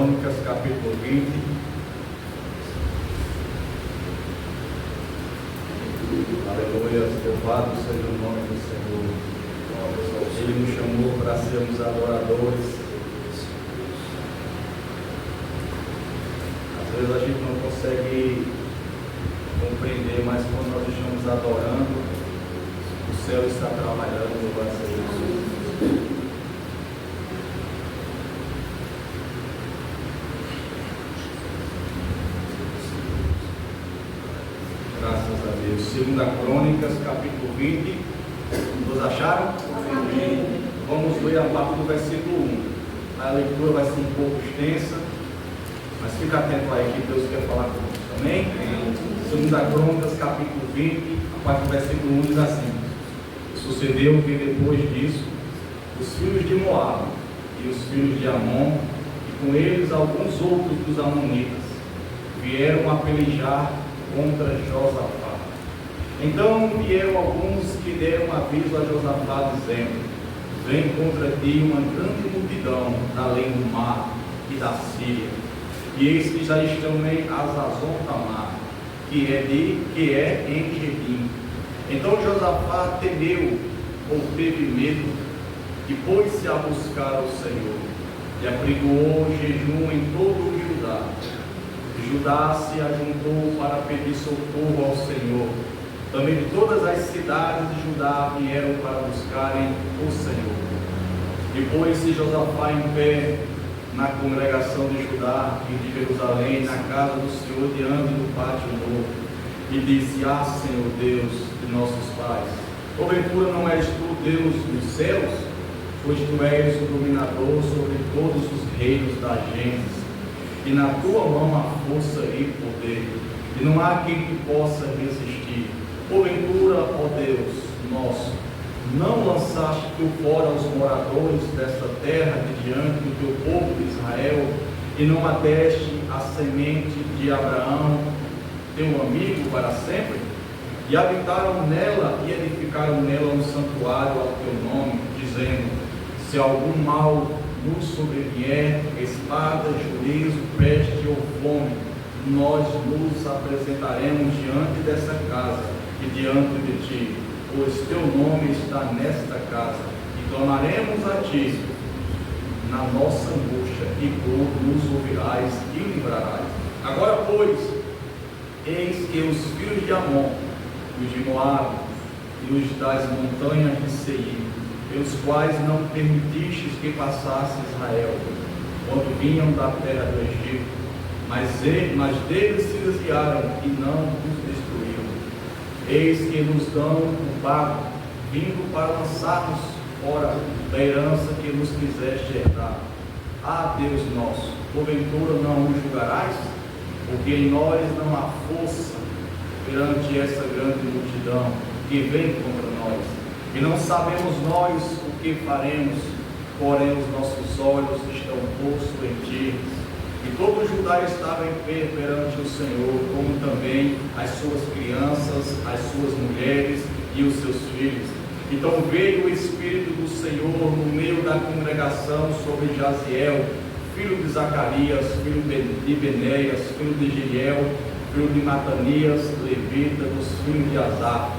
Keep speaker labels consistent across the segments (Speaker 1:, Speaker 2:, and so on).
Speaker 1: Crônicas, capítulo 20. Aleluia, louvado seja o nome do Senhor. Ele nos chamou para sermos adoradores. Às vezes a gente não consegue compreender, mas quando nós estamos adorando, o céu está trabalhando, louvado seja Jesus. Graças a Deus. Segunda Crônicas, capítulo 20. Todos acharam? Amém. Vamos ler a partir do versículo 1. A leitura vai ser um pouco extensa, mas fica atento aí que Deus quer falar conosco. Amém? Segunda Crônicas, capítulo 20, a partir do versículo 1 diz assim: Sucedeu que depois disso, os filhos de Moabe e os filhos de Amon, e com eles alguns outros dos amonitas, vieram a pelejar contra Josafá. Então vieram alguns que deram aviso a Josafá, dizendo: Vem contra ti uma grande multidão da além do mar e da Síria, e eis que já estão em Hazazon Tamar, que é em Gedim. Então Josafá temeu, ou teve medo, e pôs-se a buscar o Senhor, e apregoou jejum em todo o Judá. Judá se ajuntou para pedir socorro ao Senhor. Também de todas as cidades de Judá vieram para buscarem o Senhor. E pôs-se Josafá em pé na congregação de Judá e de Jerusalém, na casa do Senhor, diante do pátio novo, e disse: Ah, Senhor Deus de nossos pais, porventura não és tu Deus dos céus? Pois tu és o dominador sobre todos os reinos das gentes, e na tua mão há força e poder, e não há quem te possa resistir. Porventura, ó Deus nosso, não lançaste tu fora os moradores desta terra de diante do teu povo de Israel, e não a deste a semente de Abraão, teu amigo, para sempre? E habitaram nela e edificaram nela um santuário ao teu nome, dizendo: Se algum mal nos sobrevier, espada, juízo, peste ou fome, nós nos apresentaremos diante dessa casa e diante de ti, pois teu nome está nesta casa, e clamaremos a ti na nossa angústia, e tu nos ouvirás e livrarás. Agora, pois, eis que os filhos de Amon, os de Moabe e os das montanhas de Seir, pelos quais não permitistes que passasse Israel, quando vinham da terra do Egito, mas deles se desviaram e não os destruíram. Eis que nos dão o pago, vindo para lançar-nos fora da herança que nos quiseste herdar. Ah, Deus nosso, porventura não os julgarás? Porque em nós não há força perante essa grande multidão que vem contra nós. E não sabemos nós o que faremos, porém os nossos olhos estão postos em ti. E todo Judá estava em pé perante o Senhor, como também as suas crianças, as suas mulheres e os seus filhos. Então veio o Espírito do Senhor no meio da congregação sobre Jaziel, filho de Zacarias, filho de Benéias, filho de Jeiel, filho de Matanias, levita, dos filhos de Asaf.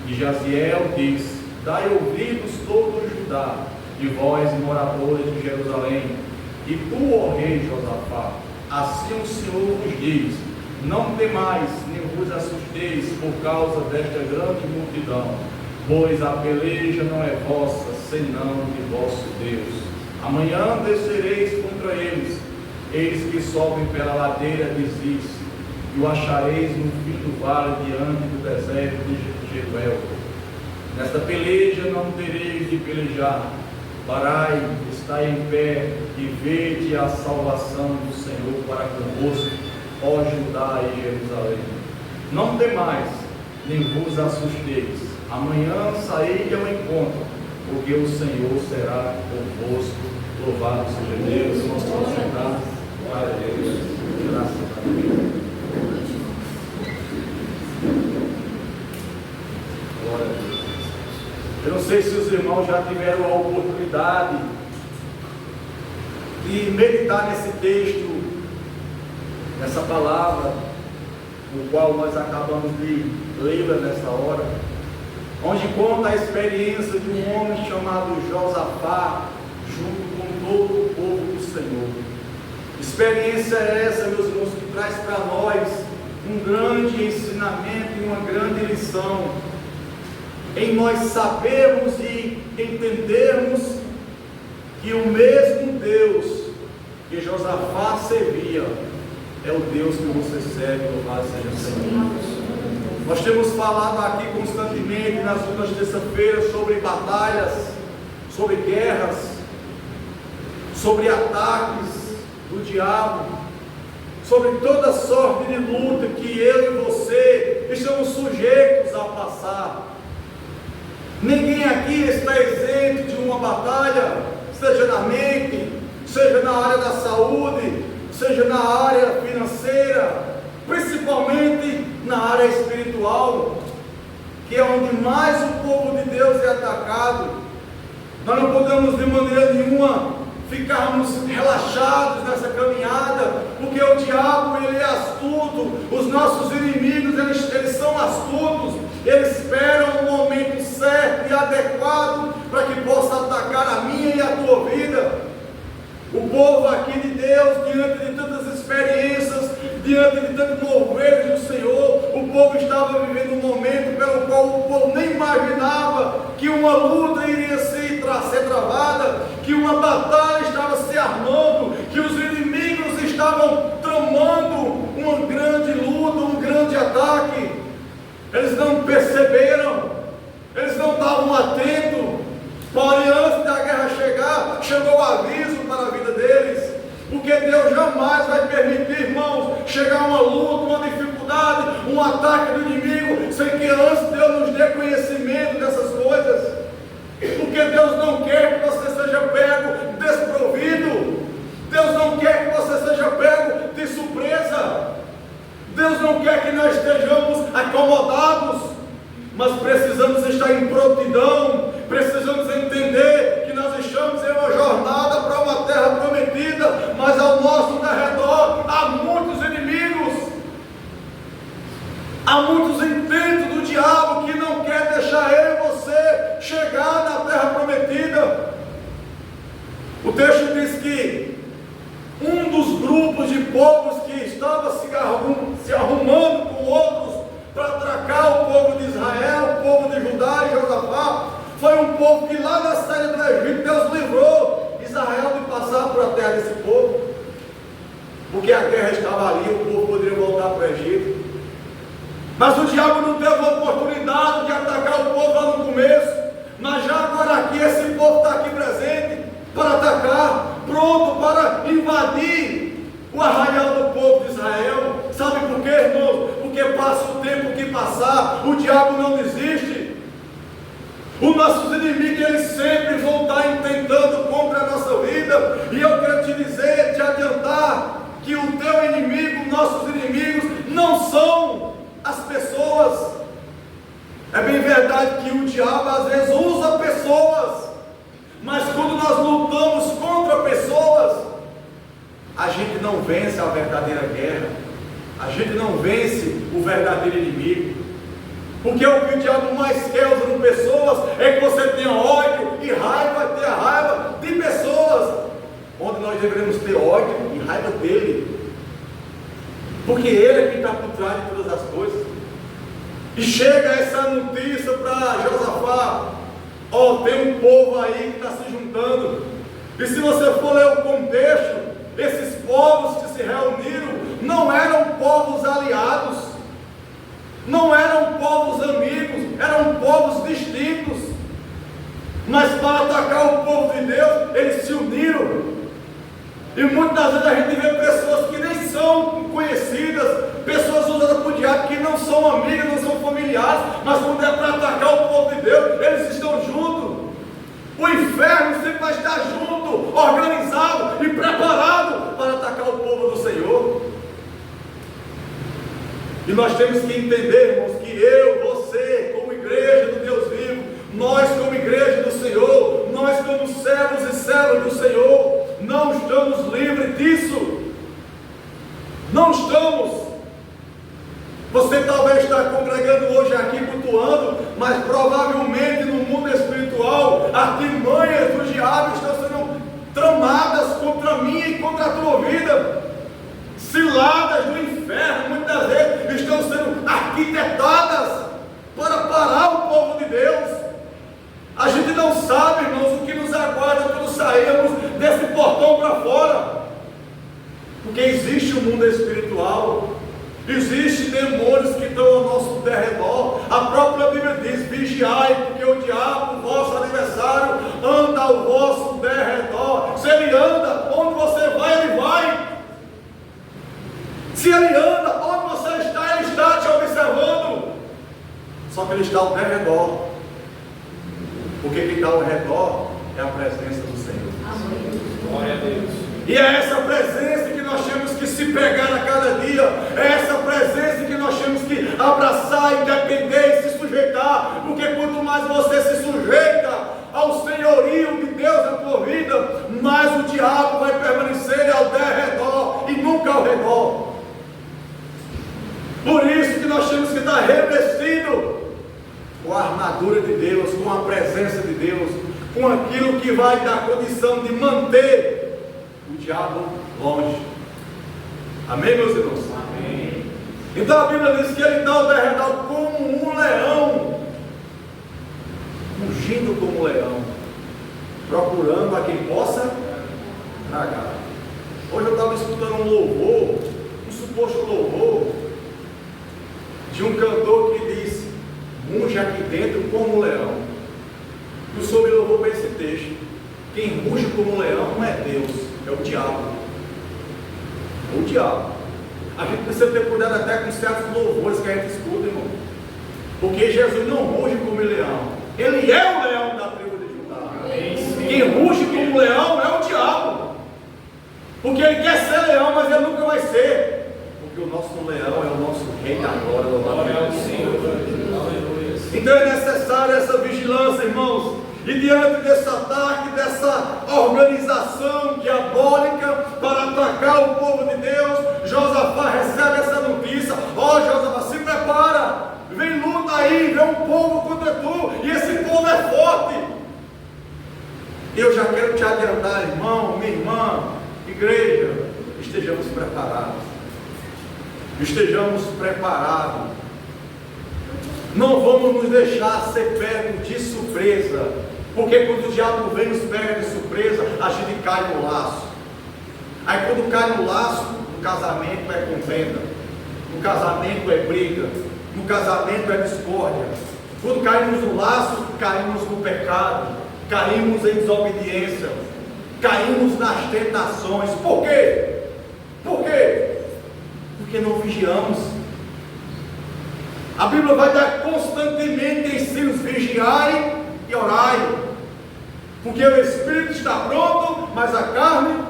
Speaker 1: E Jaziel diz: Dai ouvidos todo o Judá, e vós, moradores de Jerusalém, e tu, ó rei Josafá, assim o Senhor vos diz: Não temais, nem vos assusteis por causa desta grande multidão, pois a peleja não é vossa, senão de vosso Deus. Amanhã descereis contra eles, eis que sobem pela ladeira de Ziz, e o achareis no fim do vale, diante do deserto de Jeruel. Nesta peleja não tereis de pelejar. Parai, estai em pé, e vede a salvação do Senhor para convosco, ó Judá e Jerusalém. Não temais, nem vos assusteis. Amanhã saí ao encontro, porque o Senhor será convosco. Louvado seja Deus. Nós estamos sentados. Glória a Deus. Graças a Deus. Glória a Deus. Eu não sei se os irmãos já tiveram a oportunidade de meditar nesse texto, nessa palavra, o qual nós acabamos de ler nessa hora, onde conta a experiência de um homem chamado Josafá, junto com todo o povo do Senhor. Experiência essa, meus irmãos, que traz para nós um grande ensinamento e uma grande lição, em nós sabermos e entendermos que o mesmo Deus que Josafá servia é o Deus que você serve, louvado seja o Senhor. Nós temos falado aqui constantemente nas últimas terças-feiras sobre batalhas, sobre guerras, sobre ataques do diabo, sobre toda sorte de luta que eu e você estamos sujeitos a passar. Ninguém aqui está isento de uma batalha, seja na mente, seja na área da saúde, seja na área financeira, principalmente na área espiritual, que é onde mais o povo de Deus é atacado. Nós não podemos de maneira nenhuma ficarmos relaxados nessa caminhada, porque o diabo ele é astuto, os nossos inimigos eles são astutos, eles esperam o momento certo e adequado para que possa atacar a minha e a tua vida. O povo aqui de Deus, diante de tantas experiências, diante de tanto mover do Senhor, o povo estava vivendo um momento pelo qual o povo nem imaginava que uma luta iria ser travada, que uma batalha estava se armando, que os inimigos estavam tramando uma grande luta, um grande ataque. Eles não perceberam, eles não estavam atentos. Porém, antes da guerra chegar, chegou o aviso para a vida deles, porque Deus jamais vai permitir, irmãos, chegar uma luta, uma dificuldade, um ataque do inimigo, sem que antes Deus nos dê conhecimento dessas coisas, porque Deus não quer que você seja pego desprovido, Deus não quer que você seja pego de surpresa, Deus não quer que nós estejamos acomodados, mas precisamos estar em prontidão, precisamos entender que nós estamos em uma jornada para uma terra prometida, mas ao nosso redor há muitos inimigos, há muitos intentos do diabo que não quer deixar eu e você chegar na terra prometida. O texto diz que um dos grupos de povos que estava se arrumando com outros para atracar o povo de Israel, o povo de Judá e Josafá, foi um povo que lá na saída do Egito, Deus livrou Israel de passar por a terra desse povo, porque a guerra estava ali, o povo poderia voltar para o Egito, mas o diabo não teve a oportunidade de atacar o povo lá no começo, mas já agora aqui, esse povo está aqui presente, para atacar, pronto para invadir o arraial do povo de Israel. Sabe por quê, irmãos? Porque passa o tempo que passar, o diabo não desiste. Os nossos inimigos, eles sempre vão estar tentando contra a nossa vida. E eu quero te dizer, te adiantar, que o teu inimigo, nossos inimigos, não são as pessoas. É bem verdade que o diabo às vezes usa pessoas, mas quando nós lutamos contra pessoas, a gente não vence a verdadeira guerra, a gente não vence o verdadeiro inimigo, porque o que o diabo mais quer usando pessoas é que você tenha ódio e raiva, tenha raiva de pessoas, onde nós deveríamos ter ódio e raiva dele, porque ele é quem está por trás de todas as coisas. E chega essa notícia para Josafá: ó, tem um povo aí que está se juntando, e se você for ler o contexto, esses povos que se reuniram não eram povos aliados, não eram povos amigos, eram povos distintos, mas para atacar o povo de Deus, eles se uniram. E muitas vezes a gente vê pessoas que nem são conhecidas, pessoas usadas por diabo que não são amigas, não são familiares, mas quando é para atacar o povo de Deus, eles estão juntos. O inferno sempre vai estar junto, organizado e preparado para atacar o povo do Senhor. E nós temos que entender, irmãos, que eu, você, como igreja do Deus vivo, nós como igreja do Senhor, nós como servos e servas do Senhor, não estamos
Speaker 2: estamos livres disso. Não estamos. Você talvez está congregando hoje aqui, cultuando, mas provavelmente no mundo espiritual, artimanhas do diabo estão sendo tramadas contra mim e contra a tua vida. Ciladas do inferno, muitas vezes, estão sendo arquitetadas para parar o povo de Deus. A gente não sabe, irmãos, o que nos aguarda quando sairmos desse portão para fora. Porque existe um mundo espiritual. Existem demônios que estão ao nosso derredor. A própria Bíblia diz: vigiai, porque o diabo, vosso adversário, anda ao vosso derredor. Se ele anda, onde você vai, ele vai. Se ele anda, onde você está, ele está te observando. Só que ele está ao derredor. Porque quem está ao redor é a presença do Senhor.
Speaker 3: Amém.
Speaker 2: Glória a Deus. E é essa presença que nós temos que se pegar a cada dia. É essa presença que nós temos que abraçar e depender e se sujeitar. Porque quanto mais você se sujeita ao senhorio de Deus na tua vida, mais o diabo vai permanecer ao derredor e nunca ao redor. Por isso que nós temos que estar revestidos com a armadura de Deus, com a presença de Deus, com aquilo que vai dar condição de manter o diabo longe. Amém, meus irmãos? Amém. Então a Bíblia diz que ele está ao derredor como um leão, rugindo como um leão, procurando a quem possa tragar. Hoje eu estava escutando um louvor, um suposto louvor, de um cantor que disse: ruge aqui dentro como um leão. Eu soube louvor para esse texto. Quem ruge como um leão não é Deus, é o diabo. É o diabo. A gente precisa ter cuidado até com certos louvores que a gente escuta, irmão. Porque Jesus não ruge como leão. Ele é o leão da tribo de Judá. Quem ruge como um leão é o diabo. Porque ele quer ser leão, mas ele nunca vai ser. Porque o nosso leão é o nosso rei da glória, louvado é o Senhor. Então é necessária essa vigilância, irmãos. E diante desse ataque, dessa organização diabólica para atacar o povo de Deus, Josafá recebe essa notícia: ó, Josafá, se prepara, vem luta aí, vem um povo contra tu, e esse povo é forte. Eu já quero te adiantar, irmão, minha irmã, igreja, estejamos preparados. Estejamos preparados. Não vamos nos deixar ser pego de surpresa, porque quando o diabo vem nos pega de surpresa, a gente cai no laço. Aí quando cai no laço, no casamento é contenda, no casamento é briga, no casamento é discórdia. Quando caímos no laço, caímos no pecado, caímos em desobediência, caímos nas tentações. Por quê? Por quê? Porque não vigiamos. A Bíblia vai dar constantemente ensinos: vigiai e orai, porque o espírito está pronto, mas a carne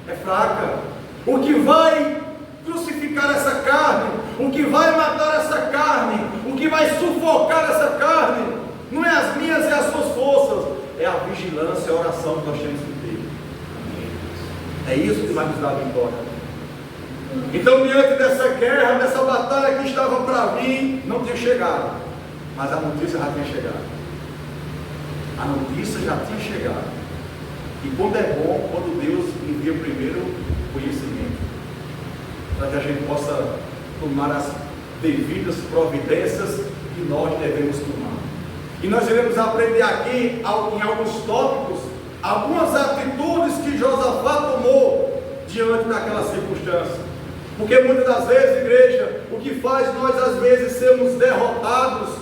Speaker 2: é fraca. O que vai crucificar essa carne, o que vai matar essa carne, o que vai sufocar essa carne, não é as minhas e as suas forças, é a vigilância e a oração que nós temos que ter. É isso que vai nos dar vitória. Então, diante dessa guerra, dessa batalha que estava para vir, não tinha chegado, mas a notícia já tinha chegado. A notícia já tinha chegado. E quando é bom, quando Deus envia primeiro conhecimento, para que a gente possa tomar as devidas providências que nós devemos tomar. E nós iremos aprender aqui, em alguns tópicos, algumas atitudes que Josafá tomou diante daquela circunstância. Porque muitas das vezes, igreja, o que faz nós às vezes sermos derrotados,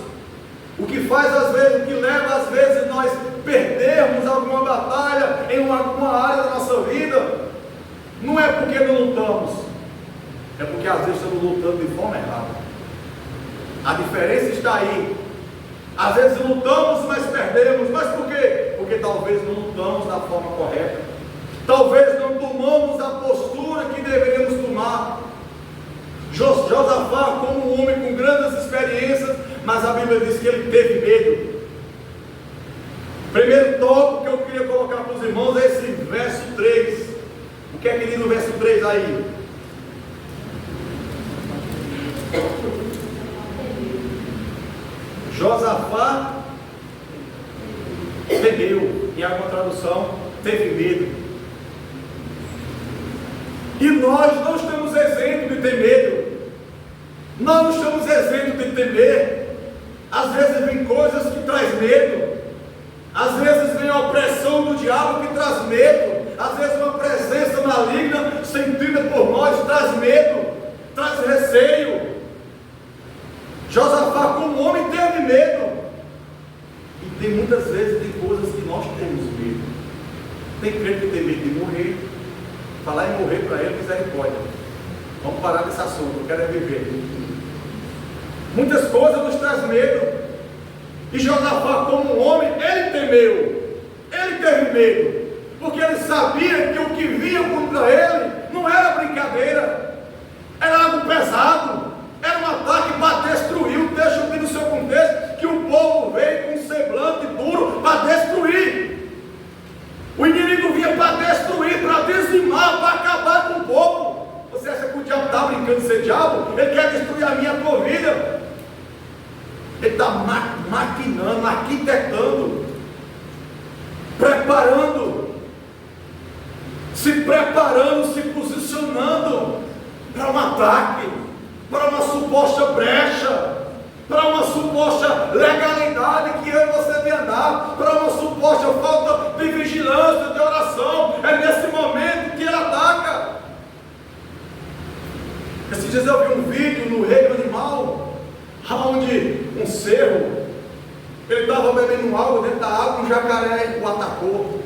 Speaker 2: o que faz às vezes, o que leva às vezes nós perdermos alguma batalha em alguma área da nossa vida, não é porque não lutamos, é porque às vezes estamos lutando de forma errada. A diferença está aí. Às vezes lutamos, mas perdemos. Mas por quê? Porque talvez não lutamos da forma correta. Talvez não tomamos a postura que deveríamos tomar. Josafá, como um homem com grandes experiências, mas a Bíblia diz que ele teve medo. Primeiro tópico que eu queria colocar para os irmãos é esse verso 3. no verso 3 aí. Josafá temeu, em alguma tradução, teve medo. E nós não estamos isentos de ter medo. Nós não estamos isentos de temer. Às vezes vem coisas que traz medo. Às vezes vem a opressão do diabo que traz medo. Às vezes uma presença maligna sentida por nós traz medo, traz receio. Josafá, como homem, teve medo. E tem muitas vezes tem coisas que nós temos medo. Tem crente que tem medo de morrer. Falar em morrer para ele, misericórdia. Vamos parar desse assunto, eu quero é viver. Muitas coisas nos traz medo. E Josafá, como homem, ele temeu. Ele teve medo. Porque ele sabia que o que vinha contra ele não era brincadeira. Era algo pesado. Era um ataque para destruir. O texto diz no seu contexto que o povo veio com um semblante duro para destruir. O inimigo vinha para destruir, para dizimar, para acabar com o povo. Você acha que o diabo está brincando de ser diabo? Ele quer destruir a minha, a tua vida. Ele está maquinando, arquitetando, preparando, se posicionando para um ataque, para uma suposta brecha, para uma suposta legalidade que eu e você vem andar, para uma suposta falta de vigilância, de oração. É nesse momento que ele ataca. Esses dias eu vi um vídeo no Reino Animal, onde um cerro, ele estava bebendo algo dentro da água, um jacaré o atacou.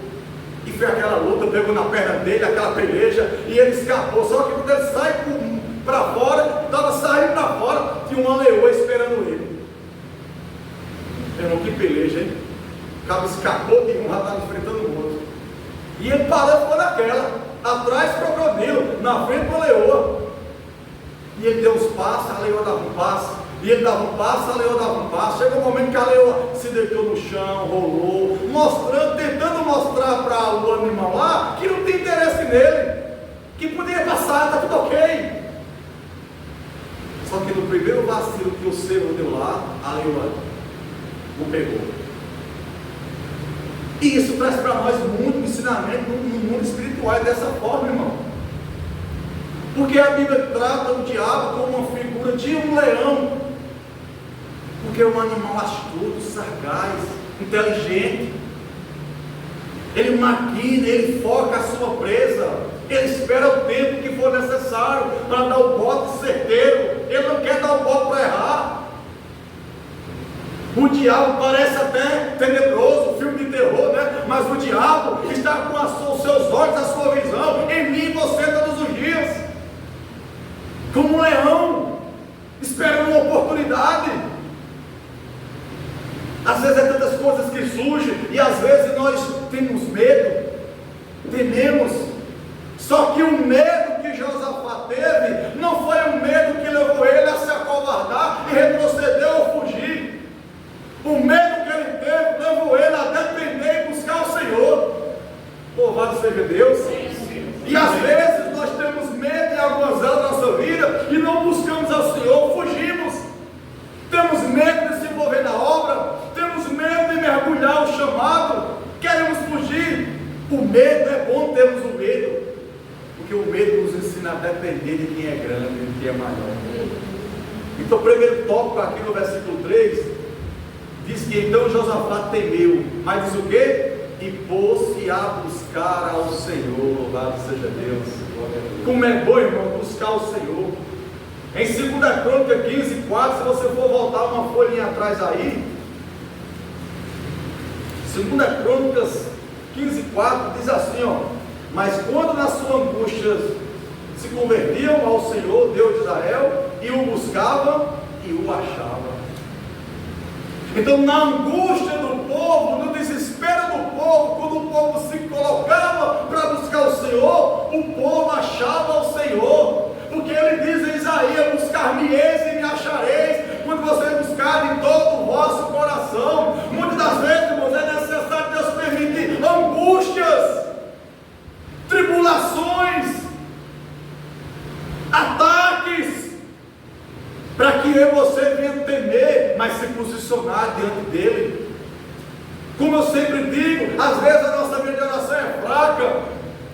Speaker 2: E foi aquela luta, pegou na perna dele, aquela peleja, e ele escapou. Só que quando ele sai para fora, estava saindo para fora, tinha uma leoa esperando ele. Irmão, que peleja, hein? O cabo escapou de um, já estava enfrentando o outro. E ele parou, ficou naquela, atrás crocodilo, na frente uma leoa. E ele deu uns passos, a leoa dava um passo. E ele dava um passo, a leoa dava um passo. Chegou um momento que a leoa se deitou no chão, rolou, mostrando, tentando mostrar para o animal lá que não tem interesse nele, que podia passar, está tudo ok. Só que no primeiro vacilo que o cervo deu lá, a leoa o pegou. E isso traz para nós muito ensinamento no mundo espiritual, é dessa forma, irmão. Porque a Bíblia trata o diabo como uma figura de um leão. Porque é um animal astuto, sagaz, inteligente. Ele maquina, ele foca a sua presa. Ele espera o tempo que for necessário para dar o bote certeiro. Ele não quer dar o bote para errar. O diabo parece até tenebroso, filme de terror, né? Mas o diabo está com os seus olhos, a sua visão em mim e você todos os dias. Como um leão, esperando uma oportunidade. Às vezes é tantas coisas que surgem, e às vezes nós temos medo, tememos. Só que o medo que Josafá teve, não foi um medo que levou ele a se acovardar e retroceder ou fugir. O medo que ele teve, levou ele a depender e buscar o Senhor. Louvado seja Deus. E às vezes nós temos medo em algumas áreas da nossa vida e não buscamos ao Senhor, fugimos. Temos medo de se envolver na obra, temos medo de mergulhar o chamado, queremos fugir. O medo, é bom termos o medo, porque o medo nos ensina a depender de quem é grande, de quem é maior. Então o primeiro tópico aqui no versículo 3, diz que então Josafá temeu, mas diz o quê? E pôs-se a buscar ao Senhor. Louvado seja Deus. Como é bom, irmão, buscar o Senhor. Em 2 Crônica 15, 4, se você for voltar uma folhinha atrás aí, 2 Crônicas 15, 4 diz assim, ó: mas quando na sua angústia se convertiam ao Senhor, Deus de Israel, e o buscavam e o achavam. Então, na angústia do povo, no desespero do povo, quando o povo se colocava para buscar o Senhor, o povo achava o Senhor, porque ele diz em Isaías: buscar-me-eis e me achareis, quando vocês buscarem de todo o vosso coração. Muitas das vezes, irmãos, é necessário Deus permitir angústias, tribulações, eu e você venha temer, mas se posicionar diante dele. Como eu sempre digo, às vezes a nossa vida de oração é fraca,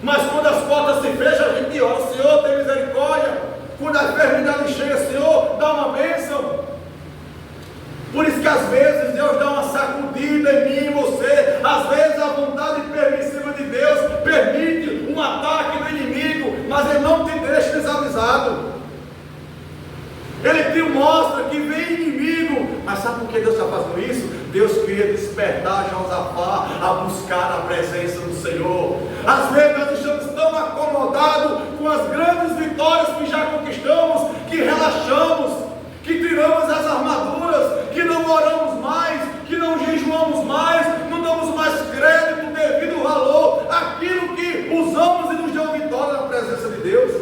Speaker 2: mas quando as portas se fecham, a gente ora: Senhor, tem misericórdia. Quando a enfermidade chega, Senhor, dá uma bênção. Por isso que às vezes Deus dá uma sacudida em mim e em você. Às vezes a vontade permissiva de Deus permite um ataque do inimigo, mas Ele não te deixa desavisado. Ele te mostra que vem inimigo. Mas sabe por que Deus está fazendo isso? Deus queria despertar Josafá a buscar a presença do Senhor. Às vezes nós estamos tão acomodados com as grandes vitórias que já conquistamos, que relaxamos, que tiramos as armaduras, que não oramos mais, que não jejuamos mais, não damos mais crédito, devido valor àquilo que usamos e nos deu vitória na presença de Deus.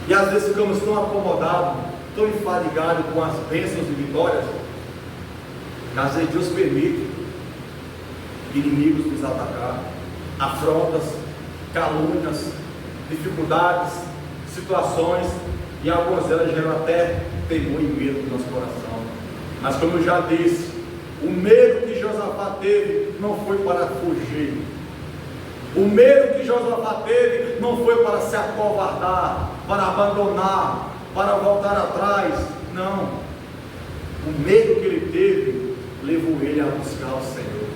Speaker 2: E às vezes ficamos tão acomodados, tão enfadigados com as bênçãos e vitórias, que às vezes Deus permite inimigos nos atacar, afrontas, calúnias, dificuldades, situações, e algumas delas geram até temor e medo no nosso coração. Mas como eu já disse, o medo que Josafá teve não foi para fugir. O medo que Josafá teve não foi para se acovardar, para abandonar, para voltar atrás. Não. O medo que ele teve levou ele a buscar o Senhor.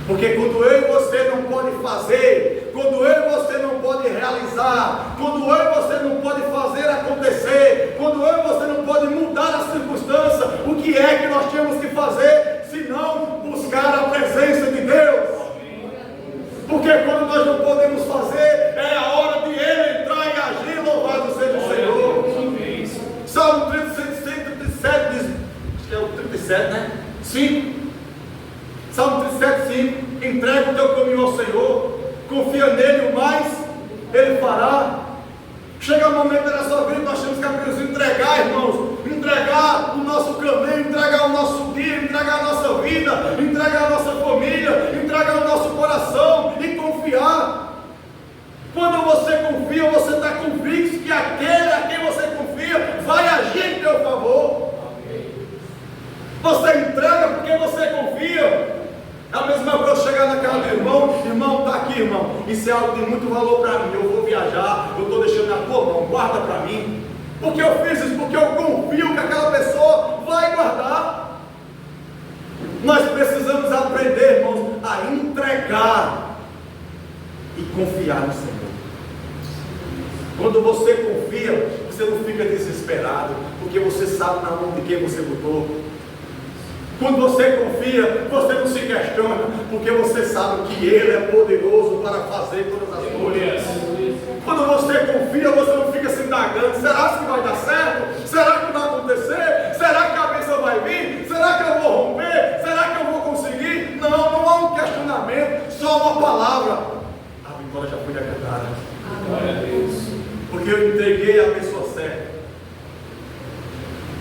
Speaker 2: Porque quando eu e você não pode fazer, quando eu e você não pode realizar, quando eu e você não pode fazer acontecer, quando eu e você não pode mudar a circunstância, o que é que nós temos que fazer, se não buscar a presença de Deus? Porque quando nós não podemos fazer, é a hora de Ele entrar e agir. Louvado seja o Senhor. Salmo 137 diz, acho que é o 37, né? 5. Salmo 37, 5. Entrega o teu caminho ao Senhor, confia nele, o mais Ele fará. Chega o momento da nossa vida, nós temos que nos entregar, irmãos, entregar o nosso caminho, entregar o nosso dia, entregar a nossa vida, entregar a nossa família, entregar o nosso coração e confiar. Quando você confia, você está convicto que aquele a quem você confia vai agir em teu favor. Você entrega porque você confia. É a mesma coisa chegar na casa do irmão: irmão, está aqui, irmão, isso é algo de muito valor para mim, eu vou viajar, eu estou deixando na tua mão, guarda para mim. Porque eu fiz isso, porque eu confio que aquela pessoa vai guardar. Nós precisamos aprender, irmãos, a entregar e confiar no Senhor. Quando você confia, você não fica desesperado, porque você sabe na mão de quem você botou. Quando você confia, você não se questiona, porque você sabe que Ele é poderoso para fazer todas as coisas. Quando você confia, você não fica se indagando: será que vai dar certo? Será que vai acontecer? Será que a bênção vai vir? Será que eu vou romper? Será que eu vou conseguir? Não há um questionamento, só uma palavra: a vitória já foi decretada. Glória a Deus. Porque eu entreguei a pessoa certa.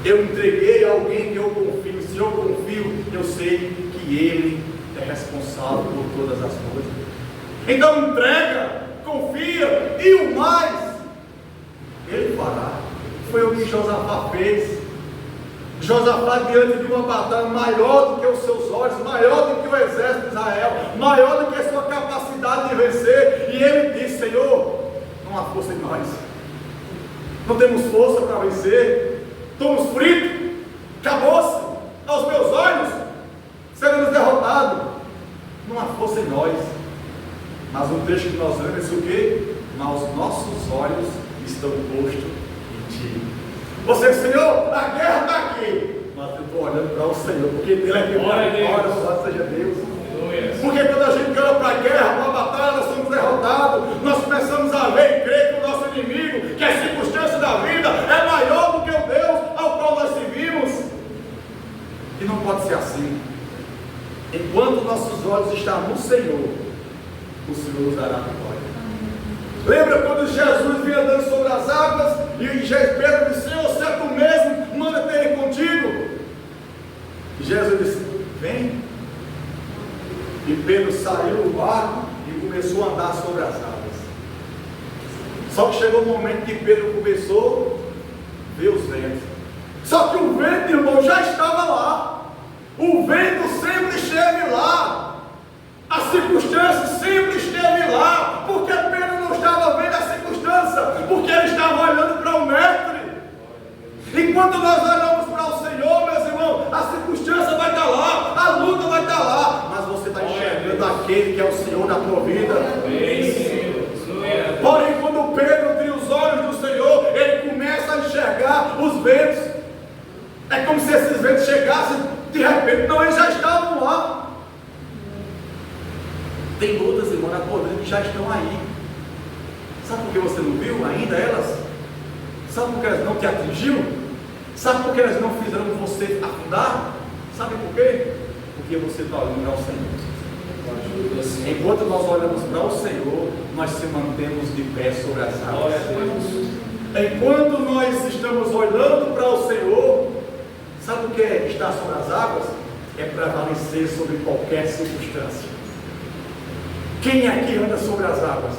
Speaker 2: Eu entreguei a alguém que eu confio. Se eu confio, eu sei que Ele é responsável por todas as coisas. Então entrega, confia, e o mais Ele fará. Foi o que Josafá fez. Josafá, diante de uma batalha maior do que os seus olhos, maior do que o exército de Israel, maior do que a sua capacidade de vencer, e ele disse: Senhor, não há força em nós, não temos força para vencer, estamos fritos, acabou-se, aos meus olhos seremos derrotados, não há força em nós. Mas um trecho que nós lemos é o quê? Mas os nossos olhos estão postos em Ti. Você, Senhor, a guerra está aqui, mas eu estou olhando para o Senhor, porque Ele é que vai embora, louvado seja Deus. Porque quando a gente olha para a guerra, para a batalha, nós somos derrotados, nós começamos a ver e crer que o nosso inimigo, que a circunstância da vida é maior do que o Deus ao qual nós servimos. E não pode ser assim. Enquanto nossos olhos estão no Senhor, o Senhor nos dará a vitória. Lembra quando Jesus vinha andando sobre as águas e Pedro disse: Senhor, se é tu mesmo, manda ter ele contigo. E Jesus disse: vem. E Pedro saiu do barco e começou a andar sobre as águas. Só que chegou o momento que Pedro começou a ver os ventos. Só que o vento, irmão, já estava lá. O vento sempre esteve lá. A circunstância sempre esteve lá. Porque Pedro não estava vendo a circunstância, porque ele estava olhando para o Mestre. Enquanto nós olhamos para o Senhor, meus irmãos, a circunstância vai estar lá, a luta vai estar lá, mas você está enxergando aquele que é o Senhor da tua vida. Porém, quando Pedro tem os olhos do Senhor, ele começa a enxergar os ventos. É como se esses ventos chegassem de repente. Não, eles já estavam lá. Tem lutas, irmão, na tua vida que já estão aí. Sabe por que você não viu ainda elas? Sabe por que elas não te atingiram? Sabe por que elas não fizeram você afundar? Sabe por quê? Porque você está olhando ao Senhor. Enquanto nós olhamos para o Senhor, nós se mantemos de pé sobre as águas. Enquanto nós estamos olhando para o Senhor, sabe o que é estar sobre as águas? É prevalecer sobre qualquer circunstância. Quem aqui anda sobre as águas?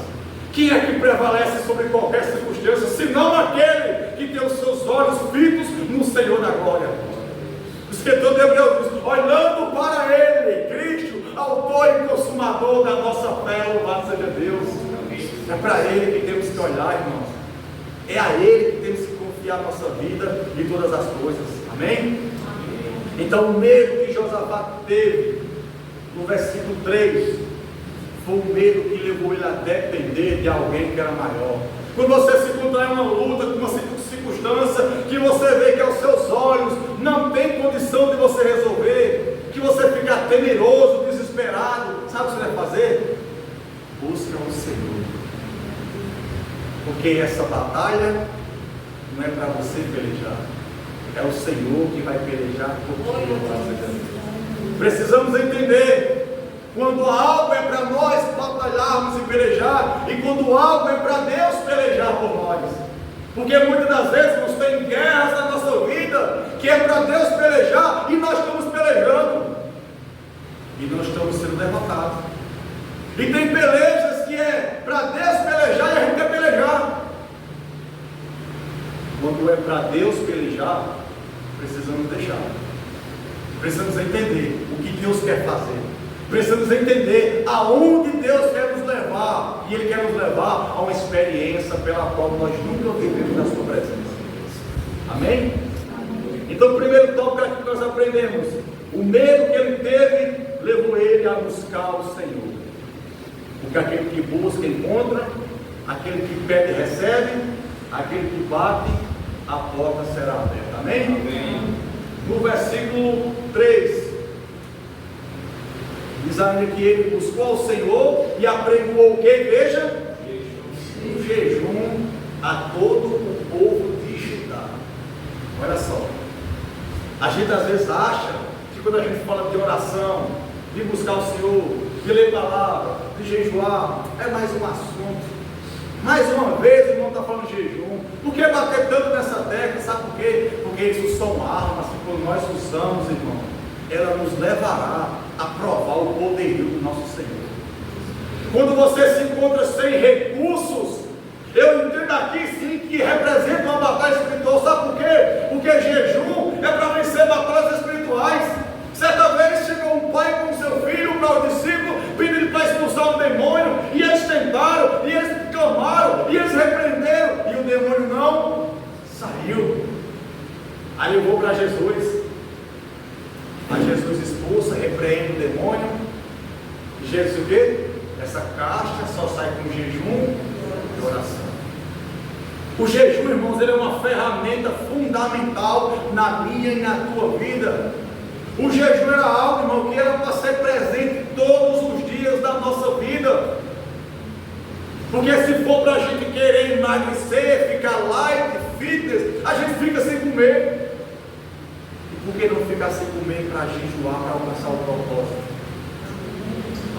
Speaker 2: Quem é que prevalece sobre qualquer circunstância, senão aquele que tem os seus olhos fitos no Senhor da glória? O escritor de Hebreus diz: olhando para Ele, Cristo, autor e consumador da nossa fé, louvado seja Deus. É para Ele que temos que olhar, irmãos. É a Ele que temos que confiar a nossa vida e todas as coisas. Amém? Então o medo que Josafá teve, no versículo 3, foi o medo que levou ele a depender de alguém que era maior. Quando você se encontrar em uma luta, com uma circunstância que você vê que aos seus olhos não tem condição de você resolver, que você fica temeroso, desesperado, sabe o que você deve fazer? Busca o Senhor. Porque essa batalha não é para você pelejar, é o Senhor que vai pelejar por ti. Precisamos entender. Quando algo é para nós batalharmos e pelejar, e quando algo é para Deus pelejar por nós. Porque muitas das vezes nós tem guerras na nossa vida que é para Deus pelejar e nós estamos pelejando e nós estamos sendo derrotados. E tem pelejas que é para Deus pelejar e a gente quer pelejar. Quando é para Deus pelejar, precisamos deixar. Precisamos entender o que Deus quer fazer. Precisamos entender aonde Deus quer nos levar. E Ele quer nos levar a uma experiência pela qual nós nunca vivemos na sua presença. Amém? Então o primeiro tópico que nós aprendemos: o medo que ele teve levou ele a buscar o Senhor. Porque aquele que busca encontra, aquele que pede recebe, aquele que bate, a porta será aberta. Amém?
Speaker 1: Amém.
Speaker 2: No versículo 3 diz ainda que ele buscou ao Senhor e apregoou o que, igreja? Um jejum a todo o povo de Judá. Olha só, a gente às vezes acha que quando a gente fala de oração, de buscar o Senhor, de ler palavra, de jejuar, é mais um assunto. Mais uma vez o irmão está falando de jejum. Por que bater tanto nessa tecla? Sabe por quê? Porque isso são armas que quando nós usamos, irmão, ela nos levará a provar o poderio do nosso Senhor. Quando você se encontra sem recursos, eu entendo aqui sim que representa uma batalha espiritual. Sabe por quê? Porque jejum é para vencer batalhas espirituais. Certa vez chegou um pai com seu filho para o discípulo, pedindo para expulsar um demônio, e eles tentaram, e eles clamaram, e eles repreenderam, e o demônio não saiu. Aí levou para Jesus. Aí Jesus expulsa, repreende o demônio. E Jesus o quê? Essa caixa só sai com jejum e oração. O jejum, irmãos, ele é uma ferramenta fundamental na minha e na tua vida. O jejum era algo, irmão, que era para ser presente todos os dias da nossa vida. Porque se for para a gente querer emagrecer, ficar light, fitness, a gente fica sem comer. Por que não ficar sem comer para jejuar, para alcançar o propósito?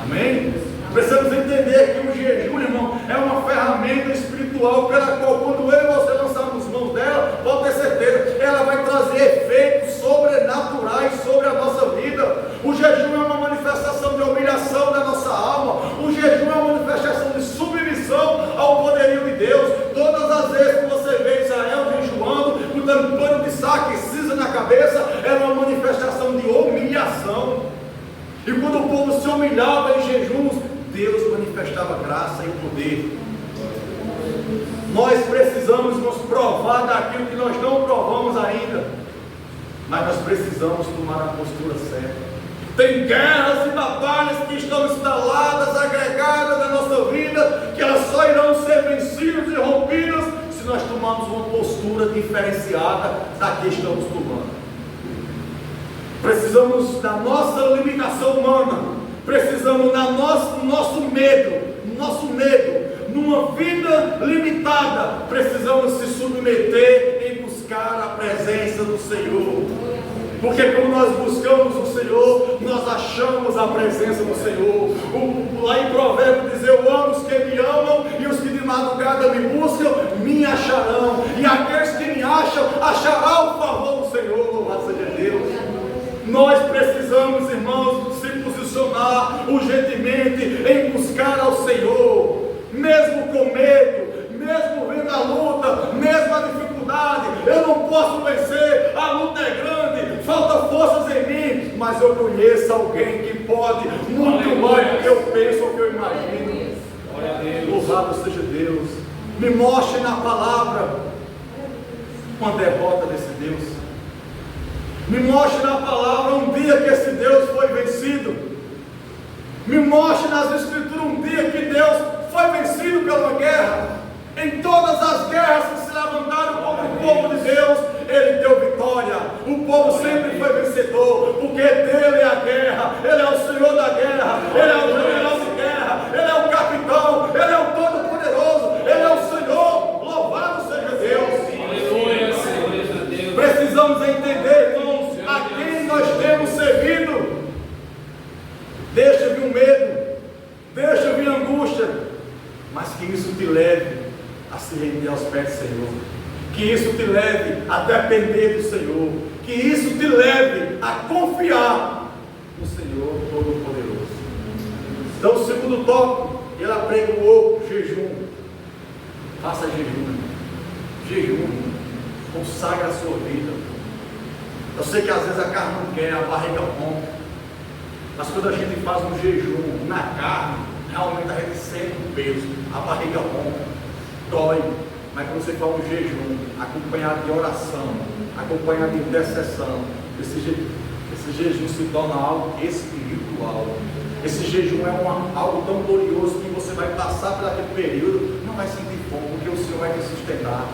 Speaker 2: Amém? Precisamos entender que o jejum, irmão, é uma ferramenta espiritual pela qual, quando eu e você lançarmos mãos dela, pode ter certeza, ela vai trazer efeitos sobrenaturais sobre a nossa vida. O jejum é uma manifestação de humilhação da nossa alma. O jejum é uma manifestação de submissão ao poderio de Deus. Todas as vezes que você vê Israel jejuando, quando quando se humilhava em jejuns, Deus manifestava graça e poder. Nós precisamos nos provar daquilo que nós não provamos ainda, mas nós precisamos tomar a postura certa. Tem guerras e batalhas que estão instaladas, agregadas na nossa vida, que elas só irão ser vencidas e rompidas se nós tomarmos uma postura diferenciada da que estamos tomando. Precisamos da nossa limitação humana, precisamos do nosso medo, numa vida limitada, precisamos se submeter em buscar a presença do Senhor. Porque quando nós buscamos o Senhor, nós achamos a presença do Senhor. Lá em Provérbios diz: eu amo os que me amam, e os que de madrugada me buscam, me acharão. E aqueles que me acham, acharão o favor do Senhor. Louvado seja Deus. Nós precisamos, irmãos, se posicionar urgentemente em buscar ao Senhor, mesmo com medo, mesmo vendo a luta, mesmo a dificuldade. Eu não posso vencer, a luta é grande, falta forças em mim, mas eu conheço alguém que pode muito mais do que eu penso ou que eu imagino. Louvado seja Deus. Me mostre na palavra uma derrota desse Deus. Me mostre na palavra um dia que esse Deus foi vencido. Me mostre nas Escrituras um dia que Deus foi vencido pela guerra. Em todas as guerras que se levantaram contra o povo de Deus, Ele deu vitória. O povo sempre foi vencedor, porque dele é a guerra. Ele é o Senhor da guerra, Ele é o general de guerra, Ele é o capitão, Ele é o todo-poderoso, Ele é o Senhor. Louvado seja Deus.
Speaker 3: Aleluia, seja Deus.
Speaker 2: Precisamos entender, irmãos, a quem nós temos servido. Deixa vir o medo, deixa vir a angústia, mas que isso te leve a se render aos pés do Senhor, que isso te leve a depender do Senhor, que isso te leve a confiar no Senhor Todo-Poderoso. Então, o segundo tópico, ele apregoou jejum. Faça jejum, consagre a sua vida. Eu sei que às vezes a carne não quer, a barriga rompe, mas quando a gente faz um jejum na carne, realmente a gente sente o peso, a barriga rompe, dói. Mas quando você faz um jejum acompanhado de oração, acompanhado de intercessão, esse jejum se torna algo espiritual. Esse jejum é algo tão glorioso que você vai passar por aquele período, não vai sentir fome, porque o Senhor vai te sustentar,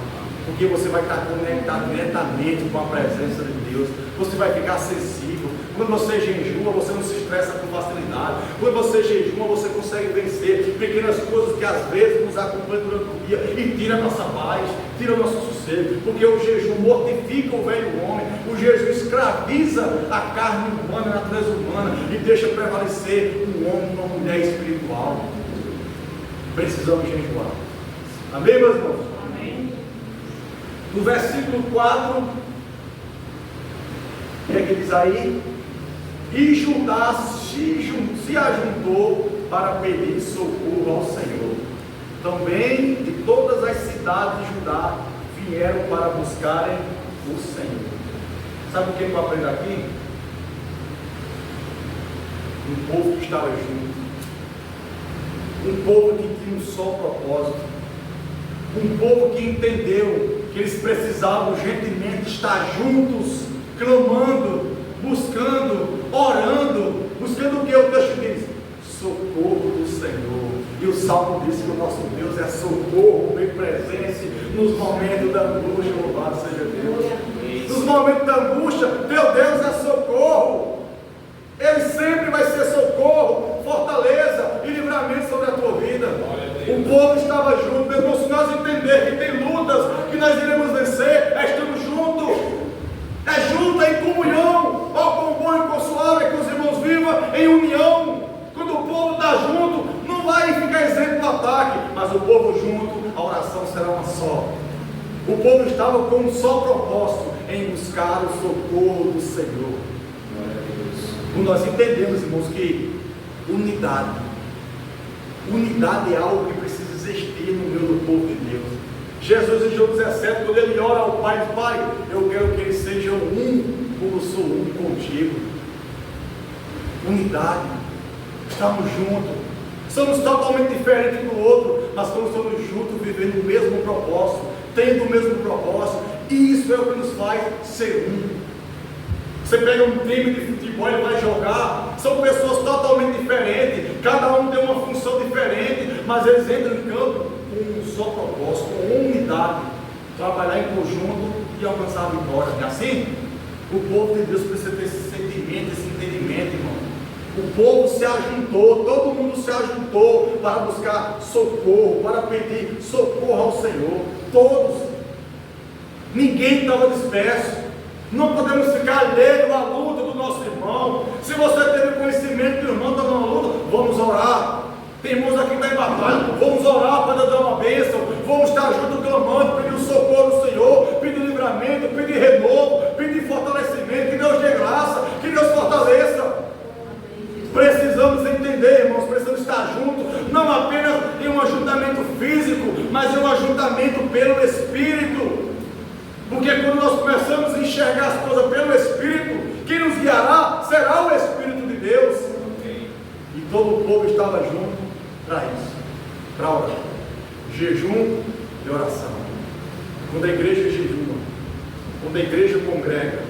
Speaker 2: porque você vai estar conectado diretamente com a presença de Deus, você vai ficar sensível. Quando você jejuma, você não se estressa com facilidade. Quando você jejuma, você consegue vencer pequenas coisas que às vezes nos acompanham durante o dia e tira a nossa paz, tira o nosso sossego, porque o jejum mortifica o velho homem, o jejum escraviza a carne humana, a natureza humana, e deixa prevalecer um homem e uma mulher espiritual. Precisamos jejuar. Amém, meus irmãos?
Speaker 3: Amém.
Speaker 2: No versículo 4, o que é que diz aí? E Judá se ajuntou para pedir socorro ao Senhor. Também de todas as cidades de Judá vieram para buscarem o Senhor. Sabe o que eu aprendo aqui? Um povo que estava junto, um povo que tinha um só propósito, um povo que entendeu que eles precisavam urgentemente estar juntos, clamando, buscando, orando, buscando o que o texto diz? Socorro do Senhor. E o Salmo diz que o nosso Deus é socorro bem presente nos momentos da angústia. Louvado seja Deus. Nos momentos da angústia, teu Deus é socorro. Ele sempre vai ser socorro, fortaleza e livramento sobre a tua vida. O povo estava junto. Meu irmão, se nós entender que tem lutas que nós iremos vencer, estamos juntos. É junto, é em comunhão. Ó, quão bom e consolável é que os irmãos vivam em união. Quando o povo está junto, não vai ficar isento do ataque, mas o povo junto, a oração será uma só. O povo estava com um só propósito, em buscar o socorro do Senhor. Quando nós entendemos, irmãos, que unidade é algo que precisa existir no meio do povo de Deus. Jesus em João 17, quando ele ora ao Pai, Pai, eu quero que eles sejam um, como sou um contigo. Unidade. Estamos juntos. Somos totalmente diferentes um do outro, mas quando estamos juntos, vivendo o mesmo propósito, tendo o mesmo propósito, e isso é o que nos faz ser um. Você pega um time de futebol e vai jogar, são pessoas totalmente diferentes, cada um tem uma função diferente, mas eles entram em campo com um só propósito, com unidade, trabalhar em conjunto e alcançar a vitória. Não é assim? O povo de Deus precisa ter esse sentimento, esse entendimento, irmão. O povo se ajuntou, todo mundo se ajuntou para buscar socorro, para pedir socorro ao Senhor. Todos. Ninguém estava disperso. Não podemos ficar alheio à luta do nosso irmão. Se você teve conhecimento que o irmão está numa luta, vamos orar. Tem irmãos aqui que estão em batalha, vamos orar para dar uma bênção. Vamos estar juntos clamando, pedindo socorro do Senhor, pedindo livramento, pedindo renovo, pedindo fortalecimento. Que Deus dê graça, que Deus fortaleça. Precisamos entender, irmãos, precisamos estar juntos, não apenas em um ajuntamento físico, mas em um ajuntamento pelo Espírito. Porque quando nós começamos a enxergar as coisas pelo Espírito, quem nos guiará será o Espírito de Deus. E todo o povo estava junto para isso, para orar. Jejum e oração. Quando a igreja jejuma, quando a igreja congrega,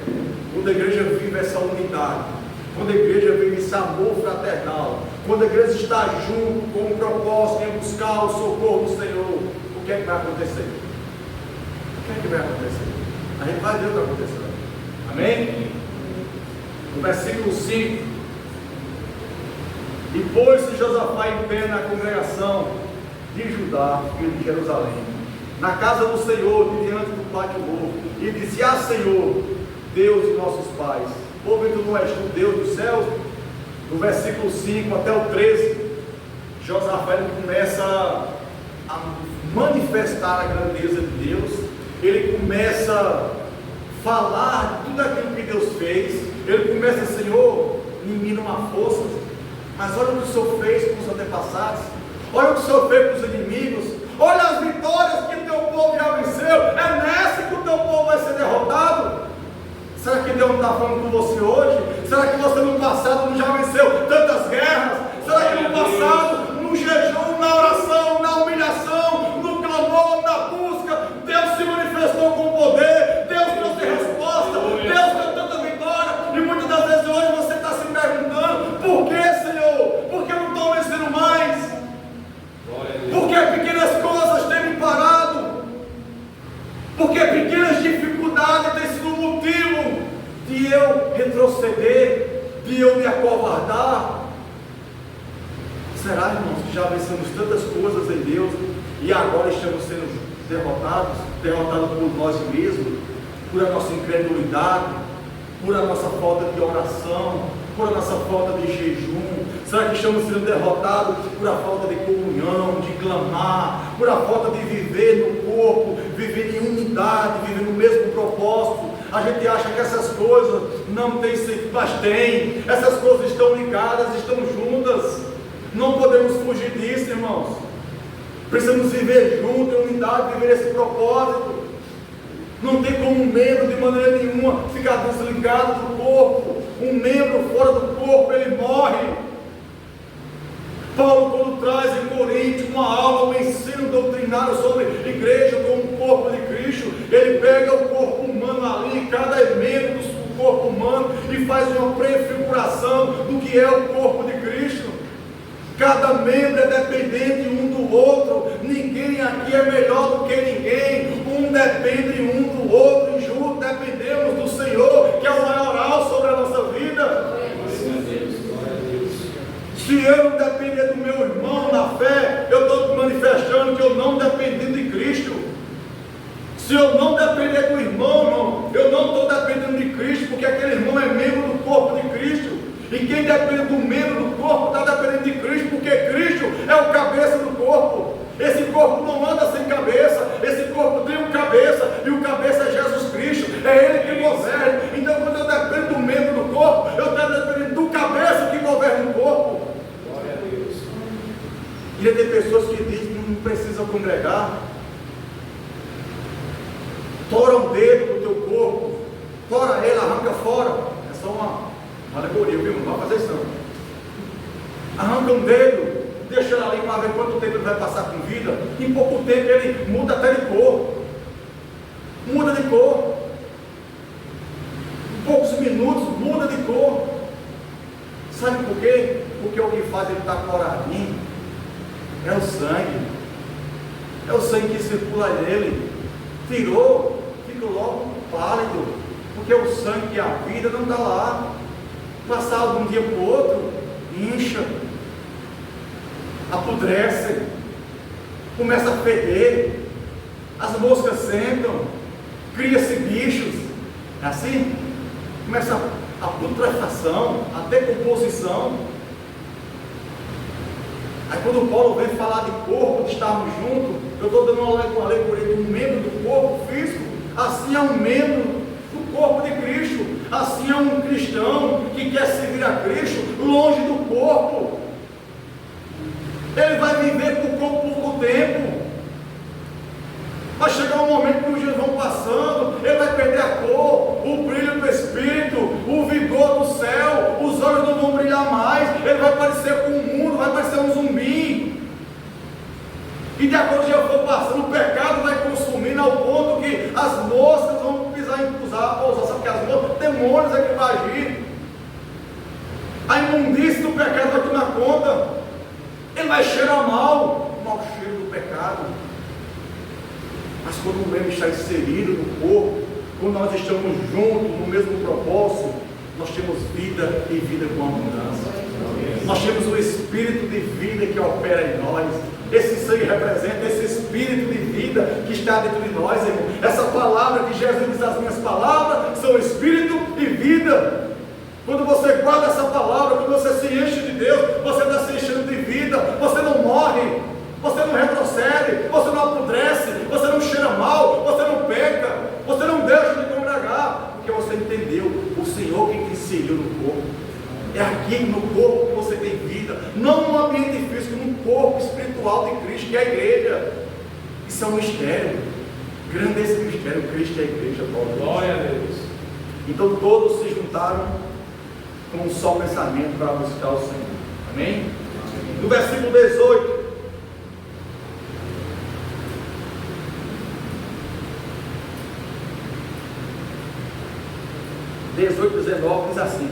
Speaker 2: quando a igreja vive essa unidade, quando a igreja vive esse amor fraternal, quando a igreja está junto com o propósito em buscar o socorro do Senhor, o que é que vai acontecer? O que é que vai acontecer? A gente vai ver o que vai acontecer. Amém? No versículo 5: E pôs-se Josafá em pé na congregação de Judá e de Jerusalém, na casa do Senhor, diante do pátio novo, e disse: Ah, Senhor, Deus de nossos pais, ouve tu não és tu Deus dos céus? No versículo 5 até o 13, Josafá começa a manifestar a grandeza de Deus. Ele começa a falar de tudo aquilo que Deus fez. Ele começa: Senhor, em mim não há força, mas olha o que o Senhor fez com os antepassados, olha o que o Senhor fez com os inimigos, olha as vitórias que o teu povo já venceu. É nessa que o teu povo vai ser derrotado. Será que Deus não está falando com você hoje? Será que você no passado não já venceu tantas guerras? Será que no passado, no jejum, na oração, na humilhação, no clamor, na busca, Deus se manifestou com poder, Deus trouxe resposta, Deus deu tanta vitória? E muitas das vezes hoje você está se perguntando: por que, Senhor? Por que eu não estou vencendo mais? Por que pequenas coisas têm me parado? Porque pequenas dificuldades têm sido o motivo de eu retroceder, de eu me acovardar. Será, irmãos, que já vencemos tantas coisas em Deus e agora estamos sendo derrotados por nós mesmos, por a nossa incredulidade, por a nossa falta de oração, por a nossa falta de jejum? Será que estamos sendo derrotados por a falta de comunhão, de clamar, por a falta de viver no corpo, viver em unidade, viver no mesmo propósito? A gente acha que essas coisas não têm sentido, mas tem. Essas coisas estão ligadas, estão juntas. Não podemos fugir disso, irmãos. Precisamos viver juntos, em unidade, viver esse propósito. Não tem como um membro de maneira nenhuma ficar desligado do corpo. Um membro fora do corpo, ele morre. Paulo, quando traz em Coríntios uma aula, um ensino doutrinário sobre igreja como o corpo de Cristo, ele pega o corpo humano ali, cada membro do corpo humano, e faz uma prefiguração do que é o corpo de Cristo. Cada membro é dependente um do outro. Ninguém aqui é melhor do que ninguém. Um depende um do outro, e juntos dependemos do Senhor, que é o maioral sobre a nossa vida. Se eu não depender do meu irmão na fé, eu estou manifestando que eu não dependo de Cristo. Se eu não depender do irmão, eu não estou dependendo de Cristo, porque aquele irmão é membro do corpo de Cristo. E quem depende do membro do corpo está dependendo de Cristo, porque Cristo é o cabeça do corpo. Esse corpo não anda sem cabeça, esse corpo tem um cabeça, e o cabeça é Jesus Cristo, é Ele que governa. Então, quando eu dependo do membro do corpo, eu estou dependendo do cabeça que governa o corpo. Glória a Deus. E tem pessoas que dizem que não precisam congregar. Tora um dedo do teu corpo, tora ele, arranca fora. É só uma alegoria, viu? Não vai fazer isso não. arranca um dedo, deixa ele ali para ver quanto tempo ele vai passar com vida. Em pouco tempo ele muda até de cor. Muda de cor. Em poucos minutos muda de cor. Sabe por quê? Porque o que faz ele estar coloradinho é o sangue. É o sangue que circula nele. Tirou, fica logo pálido. Porque o sangue e a vida não está lá. Passar de um dia para o outro, incha, apodrece, começa a feder, as moscas sentam, cria-se bichos. É assim? Começa a putrefação, a decomposição. Aí quando Paulo vem falar de corpo, de estarmos juntos, eu estou dando uma alegoria de um membro do corpo físico. Assim é um membro do corpo de Cristo. Assim é um cristão que quer servir a Cristo longe do corpo. Ele vai viver com o corpo por pouco tempo. Vai chegar um momento que os dias vão passando, ele vai perder a cor, o brilho do Espírito, o vigor do céu, os olhos não vão brilhar mais, ele vai parecer com o mundo, vai parecer um zumbi. E de acordo com o dia for passando, o pecado vai consumindo ao ponto que as moscas vão pisar em pousar, sabe que as moscas, demônios é que vai agir. A imundícia do pecado vai tomar conta. Ele vai cheirar mal, o mau cheiro do pecado. Mas quando o membro está inserido no corpo, quando nós estamos juntos no mesmo propósito, nós temos vida e vida com abundância. Nós temos o Espírito de vida que opera em nós. Esse sangue representa esse Espírito de vida que está dentro de nós, irmão. Essa palavra que Jesus diz, as minhas palavras são Espírito e vida. Quando você guarda essa palavra, quando você se enche de Deus, você está se enchendo de vida. Você não morre, você não retrocede, você não apodrece, você não cheira mal, você não peca, você não deixa de congregar, porque você entendeu o Senhor que te inseriu no corpo. É aqui no corpo que você tem vida, não no ambiente físico, no corpo espiritual de Cristo, que é a igreja. Isso é um mistério, grande esse mistério, Cristo é a igreja.
Speaker 3: Glória a Deus.
Speaker 2: Então todos se juntaram com um só pensamento para buscar o Senhor. Amém? No versículo 18, (18, 19) diz assim: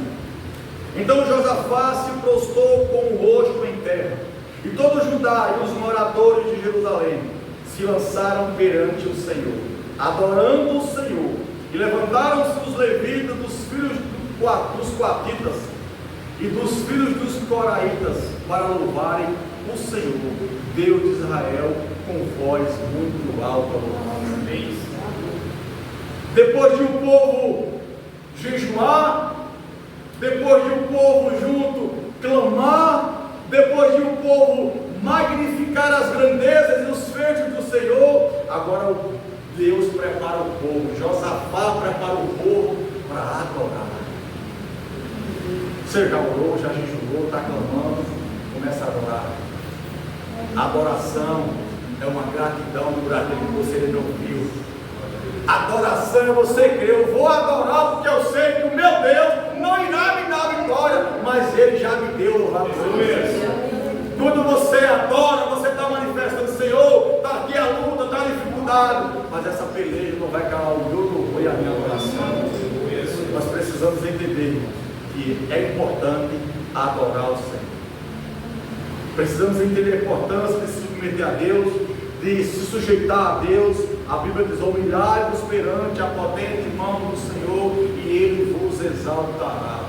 Speaker 2: então Josafá se prostrou com o rosto em terra, e todo Judá e os moradores de Jerusalém se lançaram perante o Senhor, adorando o Senhor. E levantaram-se os levitas dos filhos dos coatitas e dos filhos dos coraitas para louvarem o Senhor, Deus de Israel, com voz muito alta. Depois de o povo jejuar, depois de o povo junto clamar, depois de o povo magnificar as grandezas e os feitos do Senhor, agora Deus prepara o povo, Josafá prepara o povo para adorar. Você já orou, já jejuou, está clamando, começa a adorar. Adoração é uma gratidão por aquilo que você não viu. Adoração é você crer, eu vou adorar porque eu sei que o meu Deus não irá me dar vitória, mas Ele já me deu, louvado seja Deus. Quando você adora, você está manifestando, Senhor, está aqui a luta, está a dificuldade, mas essa peleja não vai calar o meu louvor e a minha adoração. Nós precisamos entender que é importante adorar o Senhor. Precisamos entender a importância de se submeter a Deus, de se sujeitar a Deus. A Bíblia diz: humilhai-vos perante a potente mão do Senhor e Ele vos exaltará.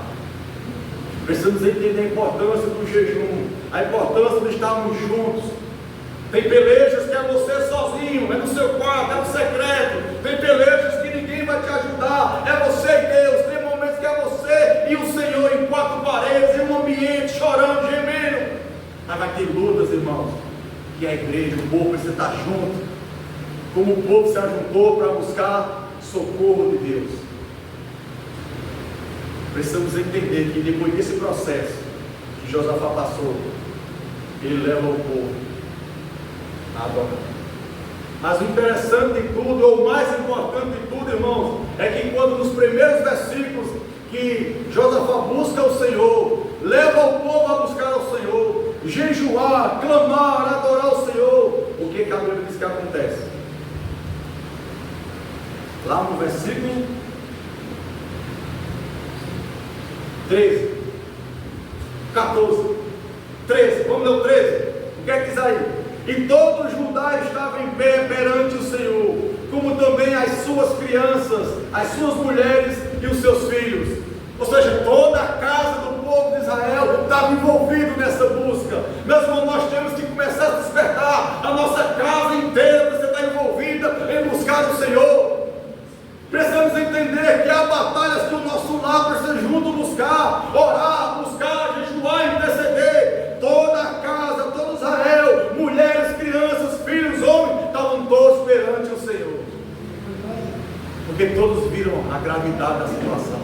Speaker 2: Precisamos entender a importância do jejum, a importância de estarmos juntos. Tem pelejas que é você sozinho, é no seu quarto, é no secreto. Tem pelejas que ninguém vai te ajudar, é você e Deus. Tem momentos que é você e o Senhor em quatro paredes, em um ambiente, chorando, gemendo. Mas vai ter lutas, irmãos, que a igreja, o povo precisa estar junto, como o povo se ajuntou para buscar socorro de Deus. Precisamos entender que depois desse processo que Josafá passou, ele leva o povo a adorar. Mas o interessante de tudo, ou o mais importante de tudo, irmãos, é que quando nos primeiros versículos que Josafá busca o Senhor, leva o povo a buscar ao Senhor, jejuar, clamar, adorar o Senhor. O que a Bíblia diz que acontece? Lá no versículo 13, 14, 13, vamos ler o 13. O que é que diz aí? E todo Judá estava em pé perante o Senhor, como também as suas crianças, as suas mulheres e os seus filhos. Ou seja, toda a casa do povo de Israel estava envolvido nessa busca. Meus irmãos, nós temos que começar a despertar. A nossa casa inteira precisa estar envolvida em buscar o Senhor. Precisamos entender que há batalhas que o nosso lar precisa junto buscar, orar, buscar, jejuar, interceder. Toda a casa, todo Israel, mulheres, crianças, filhos, homens, estavam todos perante o Senhor. Porque todos viram a gravidade da situação.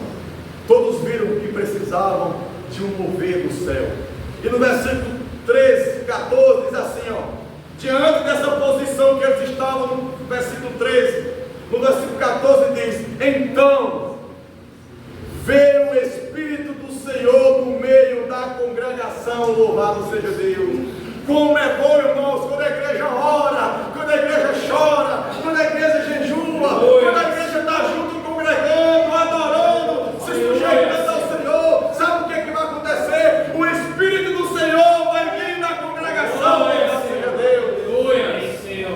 Speaker 2: Todos viram que precisavam de um mover do céu. E no versículo 13, 14 diz assim, diante dessa posição que eles estavam, no versículo 13, no versículo 14 diz: então veio o Espírito do Senhor no meio da congregação, louvado seja Deus. Como é bom, irmãos, quando a igreja ora, quando a igreja chora, quando a igreja jejua, quando a igreja está junto congregando, adorando, se sujeitando ao Senhor. Sabe o que vai acontecer? O Espírito do Senhor vai vir na congregação, louvado seja Deus.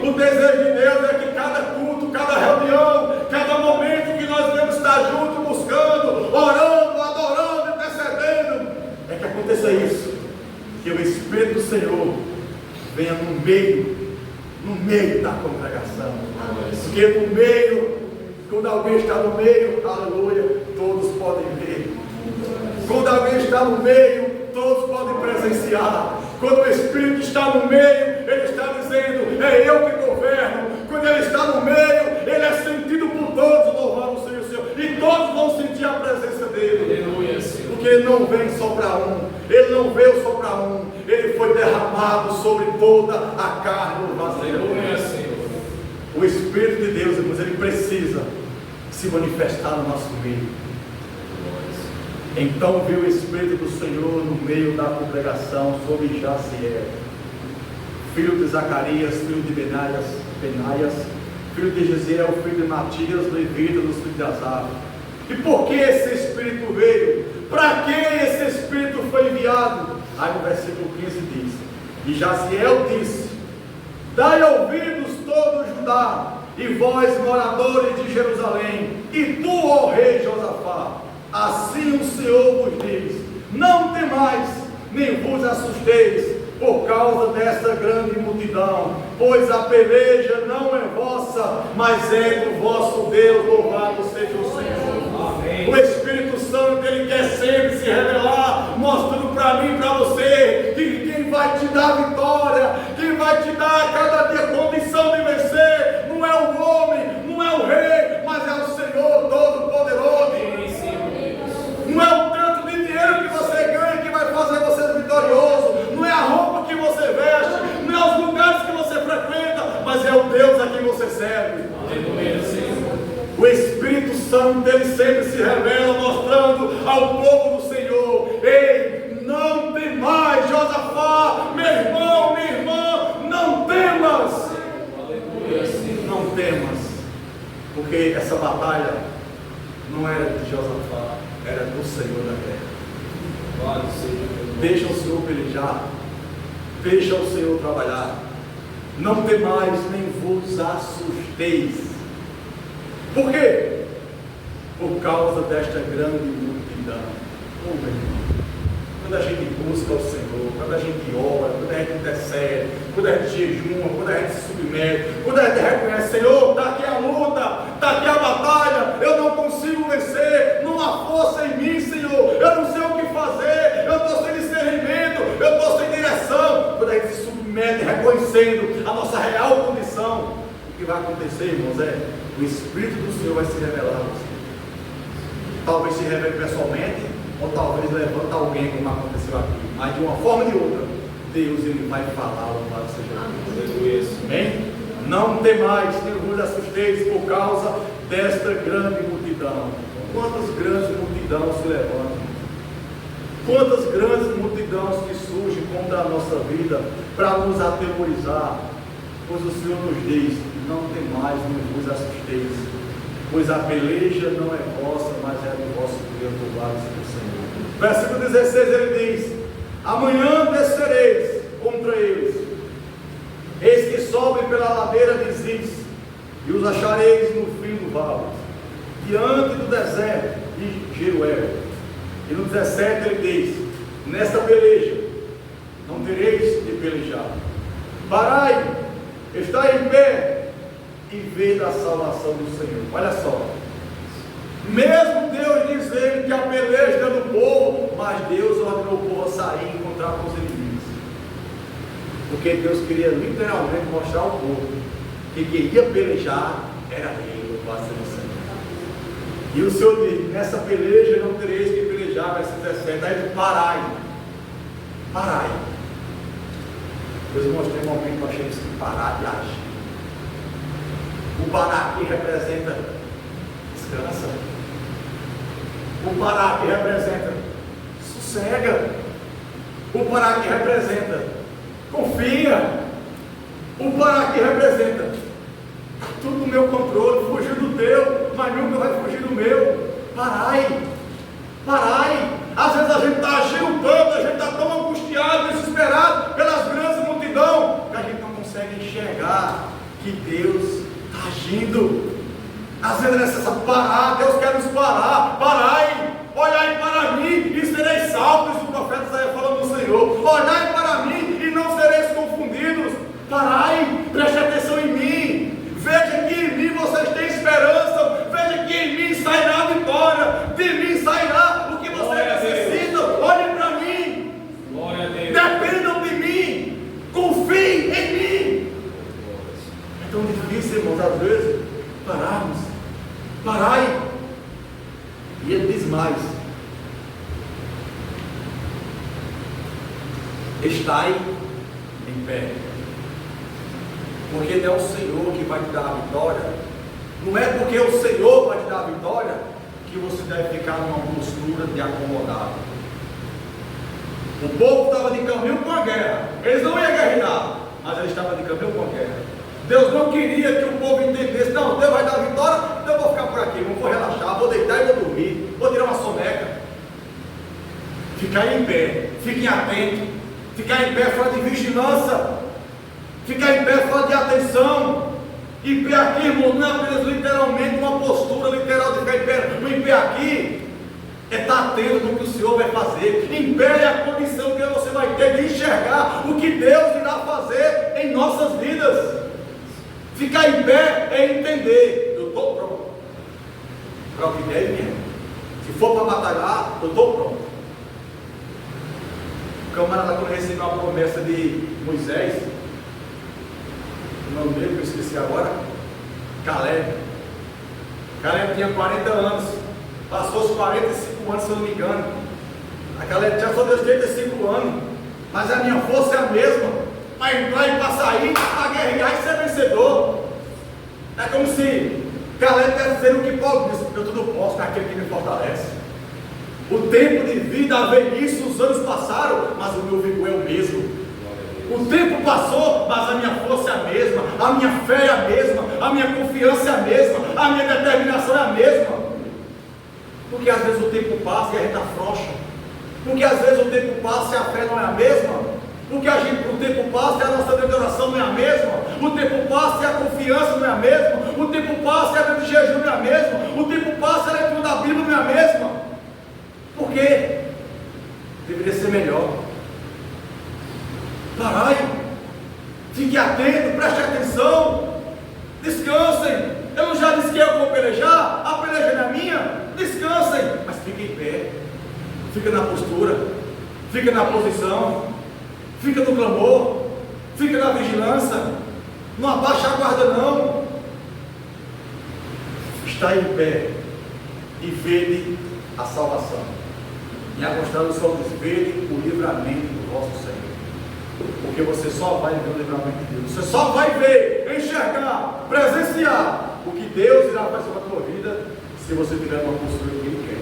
Speaker 2: O desejo de Deus é que cada culto, cada reunião, cada momento que nós devemos estar juntos, buscando, orando, adorando, intercedendo, é que aconteça isso, que o Espírito do Senhor venha no meio da congregação. Porque no meio, quando alguém está no meio, aleluia, todos podem ver. Quando alguém está no meio, todos podem presenciar. Quando o Espírito está no meio, ele está dizendo: é eu que governo. Quando ele está no meio, ele é sentido por todos, louvado seja o Senhor. E todos vão sentir a presença dele. Aleluia, Senhor. Porque ele não vem só para um, ele não veio só para um, ele foi derramado sobre toda a carne, louvado seja Deus. O Espírito de Deus, irmãos, ele precisa se manifestar no nosso meio. Então viu o Espírito do Senhor no meio da congregação sobre Jaziel, filho de Zacarias, filho de Benaias, filho de Jeziel, filho de Matias, levita dos filhos de Asaf. E por que esse Espírito veio? Para que esse Espírito foi enviado? Aí no versículo 15 diz: e Jaziel disse: dai ouvidos todo Judá, e vós moradores de Jerusalém, e tu, ó rei Josafá, assim o Senhor vos diz: não temais, nem vos assusteis por causa desta grande multidão, pois a peleja não é vossa, mas é do vosso Deus, louvado seja o Senhor. Amém. O Espírito Santo, ele quer sempre se revelar, mostrando para mim e para você que quem vai te dar vitória, quem vai te dar cada dia condição de vencer, não é o homem, não é o rei, mas é o Senhor Todo-Poderoso. Não é o tanto de dinheiro que você ganha que vai fazer você vitorioso, não é a roupa que você veste, não é os lugares que você frequenta, mas é o Deus a quem você serve. Aleluia, Senhor. O Espírito Santo, ele sempre se revela, mostrando ao povo do Senhor: ei, não temais, Josafá, meu irmão, minha irmã, não temas. Aleluia, Senhor. Não temas, porque essa batalha não era de Josafá, era do Senhor da guerra. Deixa o Senhor pelejar, deixa o Senhor trabalhar. Não temais, nem vos assusteis. Por quê? Por causa desta grande multidão. Oh, meu irmão, quando a gente busca o Senhor, quando a gente ora, quando a gente intercede, quando a gente jejuma, quando a gente se submete, quando a gente reconhece: Senhor, está aqui a luta, está aqui a batalha, eu não consigo vencer, não há força em mim, Senhor, eu não sei o que fazer, eu estou sem discernimento, eu estou sem direção. Quando a gente se submete, reconhecendo a nossa real condição, o que vai acontecer, irmãos, é o Espírito do Senhor vai se revelar a você. Talvez se revele pessoalmente, ou talvez levanta alguém, como aconteceu aqui, mas de uma forma ou de outra, Deus, ele vai falar, louvado seja Deus. Amém? Não temais, nem vos assusteis por causa desta grande multidão. Quantas grandes multidões se levantam? Quantas grandes multidões que surgem contra a nossa vida para nos atemorizar, pois o Senhor nos diz: não tem mais, não vos assusteis, pois a peleja não é vossa, mas é do vosso Deus, louvado seja o Senhor. Versículo 16 ele diz: amanhã descereis contra eles, eis que sobem pela ladeira de Ziz, e os achareis no fim do vale, diante do deserto de Jeruel. E no 17 ele diz: nesta peleja não tereis de pelejar, parai, estai em pé e vede a salvação do Senhor. Olha só, mesmo Deus dizendo que a peleja é do povo, mas Deus ordenou o povo a sair e encontrar com os inimigos, porque Deus queria literalmente mostrar ao povo que quem ia pelejar era ele, o Senhor. E o Senhor diz: nessa peleja não tereis que pelejar, versículo 17, aí parai, parai. Deus mostrou um momento que eu achei isso, parar de agir. O parar aqui representa descansa. O parar aqui representa sossega. O parar aqui representa confia. O parar aqui representa tudo no meu controle, fugiu do teu, mas nunca vai fugir do meu. Parai, parai. Às vezes a gente está agindo tanto, a gente está tão angustiado, desesperado pelas grandes multidões, que a gente não consegue enxergar que Deus está agindo. Às vezes é necessário parar, Deus quer nos parar. Parai, olhai para mim e sereis salvos. O profeta Isaías falando do Senhor: olhai para mim e não sereis confundidos. Parai, preste atenção em mim. Veja que em mim vocês têm esperança. Veja que em mim sairá a vitória. De mim sairá o que vocês necessitam. Olhem para mim.
Speaker 3: Glória a Deus.
Speaker 2: Dependam de mim. Confiem em mim. É tão difícil, irmãos, às vezes, pararmos. Parai. E ele diz mais: estai em pé. Porque não é o Senhor que vai te dar a vitória. Não é porque o Senhor vai te dar a vitória que você deve ficar numa postura de acomodado. O povo estava de caminho com a guerra. Eles não iam guerrear, mas eles estavam de caminho com a guerra. Deus não queria que o povo entendesse: não, Deus vai dar a vitória, então eu vou ficar por aqui, não vou relaxar, vou deitar e vou dormir, vou tirar uma soneca. Ficar em pé, fiquem atentos. Ficar em pé fora de vigilância. Ficar em pé fora de atenção. Em pé aqui, irmão, não é apenas literalmente uma postura literal de ficar em pé. O em pé aqui é estar atento no que o Senhor vai fazer. Em pé é a condição que você vai ter de enxergar o que Deus irá fazer em nossas vidas. Ficar em pé é entender: eu estou pronto para o que deve mesmo. Se for para batalhar, eu estou pronto. O camarada, quando recebeu a promessa de Moisés, o nome dele que eu esqueci agora, Caleb. Caleb tinha 40 anos, passou os 45 anos, se eu não me engano. A Caleb já só deu 35 anos, mas a minha força é a mesma, para entrar e para sair, para guerrear e ser vencedor. É como se Caleb estivesse dizendo o que Paulo disse: eu tudo posso naquele que me fortalece. O tempo de vida, a velhice, os anos passaram, mas o meu vigor é o mesmo. O tempo passou, mas a minha força é a mesma, a minha fé é a mesma, a minha confiança é a mesma, a minha determinação é a mesma. Porque às vezes o tempo passa e a gente afrouxa. Porque às vezes o tempo passa e a fé não é a mesma. Porque o tempo passa e a nossa determinação não é a mesma. O tempo passa e a confiança não é a mesma. O tempo passa e a vida de jejum não é a mesma. O tempo passa e a leitura da Bíblia não é a mesma. Por quê? Deveria ser melhor. Parai, fique atento, preste atenção, descansem. Eu não já disse que eu vou pelejar? A peleja não é minha? Descansem, mas fique em pé, fica na postura, fica na posição, fica no clamor, fica na vigilância, não abaixa a guarda não. Está em pé e vede a salvação. E a constelação diz: vede o livramento do vosso Senhor. Porque você só vai ver o livramento de Deus. Você só vai ver, enxergar, presenciar o que Deus irá fazer na tua vida se você tiver uma postura que Ele quer.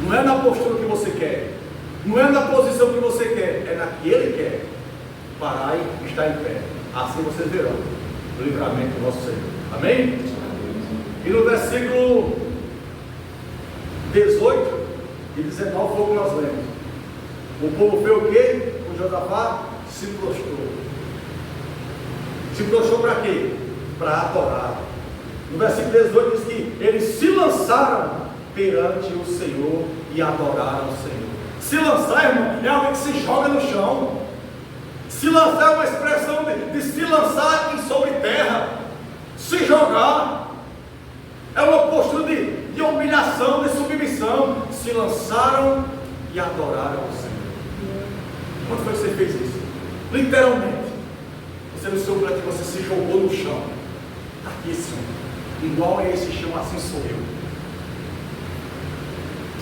Speaker 2: Não é na postura que você quer, Não é na posição que você quer, é na que Ele quer. Parai e está em pé. Assim vocês verão o livramento do nosso Senhor. Amém? E no versículo 18 e 19 foi o que nós lemos. O povo fez o quê? O Josafá se prostrou. Se prostrou para quê? Para adorar. No versículo 18 diz que eles se lançaram perante o Senhor e adoraram o Senhor. Se lançar, irmão, é alguém que se joga no chão. Se lançar é uma expressão de se lançar sobre terra. Se jogar é uma postura de humilhação, de submissão. Se lançaram e adoraram o Senhor. Quando foi que você fez isso? Literalmente. Você no seu canto, você se jogou no chão. Aqui, Senhor, igual a esse chão, assim sou eu.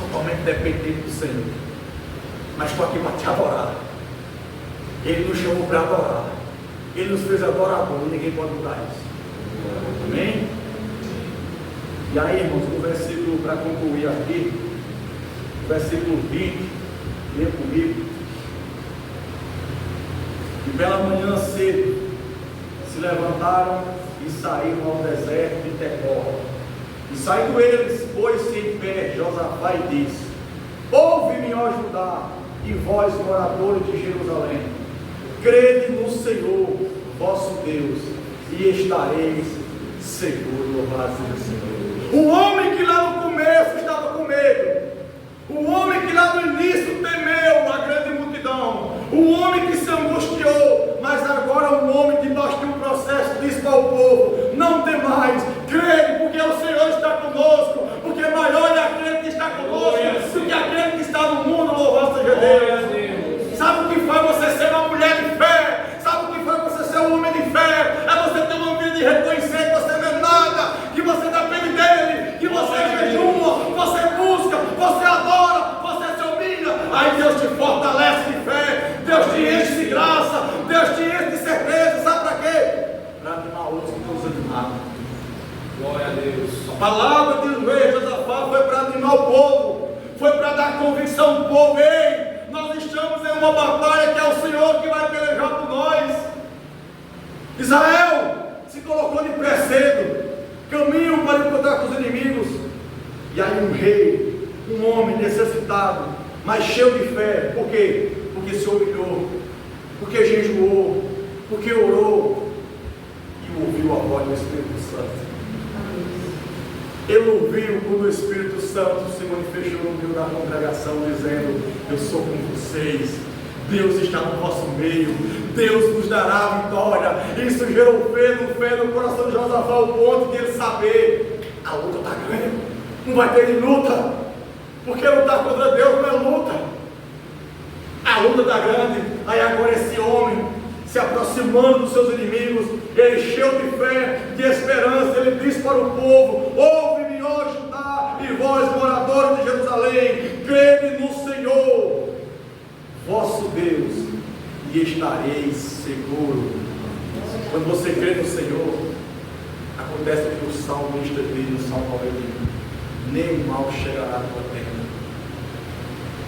Speaker 2: Totalmente dependente do Senhor. Mas estou aqui para te adorar. Ele nos chamou para adorar. Ele nos fez adorador. E ninguém pode mudar isso. Amém? E aí, irmãos, no versículo, para concluir aqui, versículo 20, leia comigo. E pela manhã cedo se levantaram e saíram ao deserto de Tecó. E saindo eles, pôs-se em pé Josafá e disse: ouve-me, ó Judá, e vós, moradores de Jerusalém, crede no Senhor, vosso Deus, e estareis seguros. Louvado seja o Senhor. O homem que lá no começo estava com medo, o homem que lá no início temeu a grande multidão, o homem que se angustiou, mas agora um homem debaixo de um processo diz para o povo: não temais, crede, porque o Senhor está conosco, porque maior é aquele que está conosco do que aquele que está no mundo. Louvado seja Deus. Sabe o que faz você ser uma mulher de fé? Sabe o que faz você ser um homem de fé? É você ter uma vida de reconhecer que você não é nada, que você depende dele, que você jejua, você busca, você adora, você se humilha. Aí Deus te fortalece de fé, Deus te enche de graça, Deus te enche de certeza. Sabe para quê? Para animar outros que estão desanimados.
Speaker 3: Glória a Deus.
Speaker 2: A palavra do rei Josafá foi para animar o povo, foi para dar convicção ao povo: ei, nós estamos em uma batalha que é o Senhor que vai pelejar por nós. Israel se colocou de pé cedo, caminho para encontrar com os inimigos. E aí um rei, um homem necessitado, mas cheio de fé. Por quê? Porque se humilhou, porque jejuou, porque orou e ouviu a voz do Espírito Santo. Ele ouviu quando o Espírito Santo se manifestou no meio da congregação, dizendo: eu sou com vocês, Deus está no vosso meio, Deus nos dará a vitória. Isso gerou fé no coração de Josafá, ao ponto de ele saber: a luta está ganha, não vai ter luta, porque lutar contra Deus não é luta, a luta está grande. Aí agora esse homem, se aproximando dos seus inimigos, ele cheio de fé, de esperança, ele diz para o povo: ouve-me, ó Judá, e vós, moradores de Jerusalém, crede no Senhor, vosso Deus, e estareis seguros. Quando você crê no Senhor, acontece o que o salmista diz no Salmo 91: nem mal chegará à tua terra.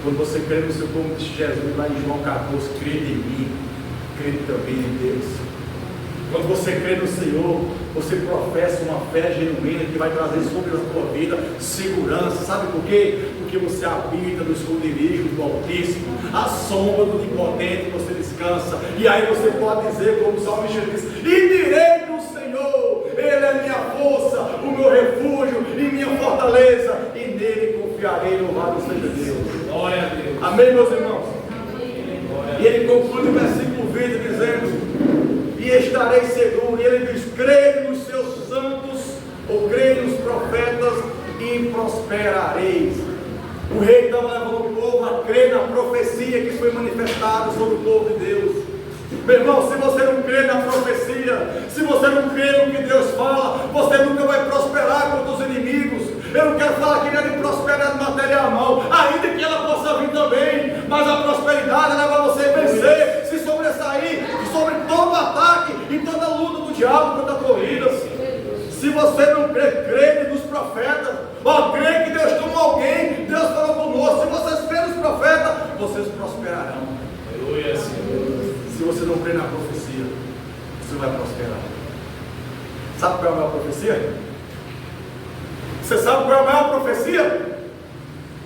Speaker 2: Quando você crê no seu, como disse Jesus lá em João 14: crede em mim, crede também em Deus. Quando você crê no Senhor, você professa uma fé genuína que vai trazer sobre a sua vida segurança. Sabe por quê? Porque você habita no esconderijo do Altíssimo, a sombra do Onipotente, você descansa. E aí você pode dizer, como o salmista diz: e direi do Senhor, Ele é minha força, o meu refúgio e minha fortaleza, e nele confiarei. Louvado seja Deus.
Speaker 3: Glória a Deus.
Speaker 2: Amém, meus irmãos? E ele conclui o versículo 20 dizendo: e estarei seguro. E ele diz: crede nos seus santos, ou crede nos profetas, e prosperareis. O rei estava levando o povo a crer na profecia que foi manifestada sobre o povo de Deus. Meu irmão, se você não crê na profecia, se você não crê no que Deus fala, você nunca vai prosperar contra os inimigos. Eu não quero falar que não é de prosperidade material, não, ainda que ela possa vir também, mas a prosperidade leva você a vencer, se sobressair sobre todo ataque e toda luta do diabo contra a tua vida. Se você não crê, crê nos profetas, crê que Deus tomou alguém, Deus falou conosco. Se você crê nos profetas, vocês prosperarão.
Speaker 3: Aleluia, Senhor.
Speaker 2: Se você não crê na profecia, você vai prosperar. Sabe qual é a maior profecia? Você sabe qual é a maior profecia?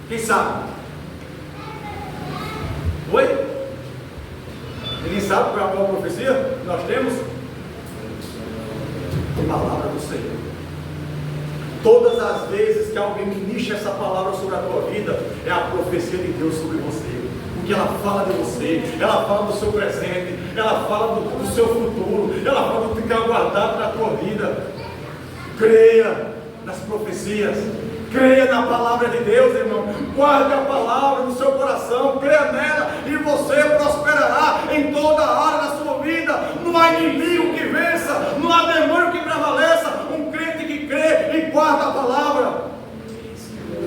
Speaker 2: Quem sabe? Oi? Ninguém sabe qual é a maior profecia que nós temos? A palavra do Senhor. Todas as vezes que alguém ministra essa palavra sobre a tua vida, é a profecia de Deus sobre você. Porque ela fala de você, ela fala do seu presente, ela fala do seu futuro, ela fala do que tem aguardado na tua vida. Creia nas profecias, creia na palavra de Deus, irmão. Guarde a palavra no seu coração, creia nela e você prosperará em toda a área da sua vida. Não há inimigo que vença, não há demônio que prevaleça. Um crente que crê e guarda a palavra,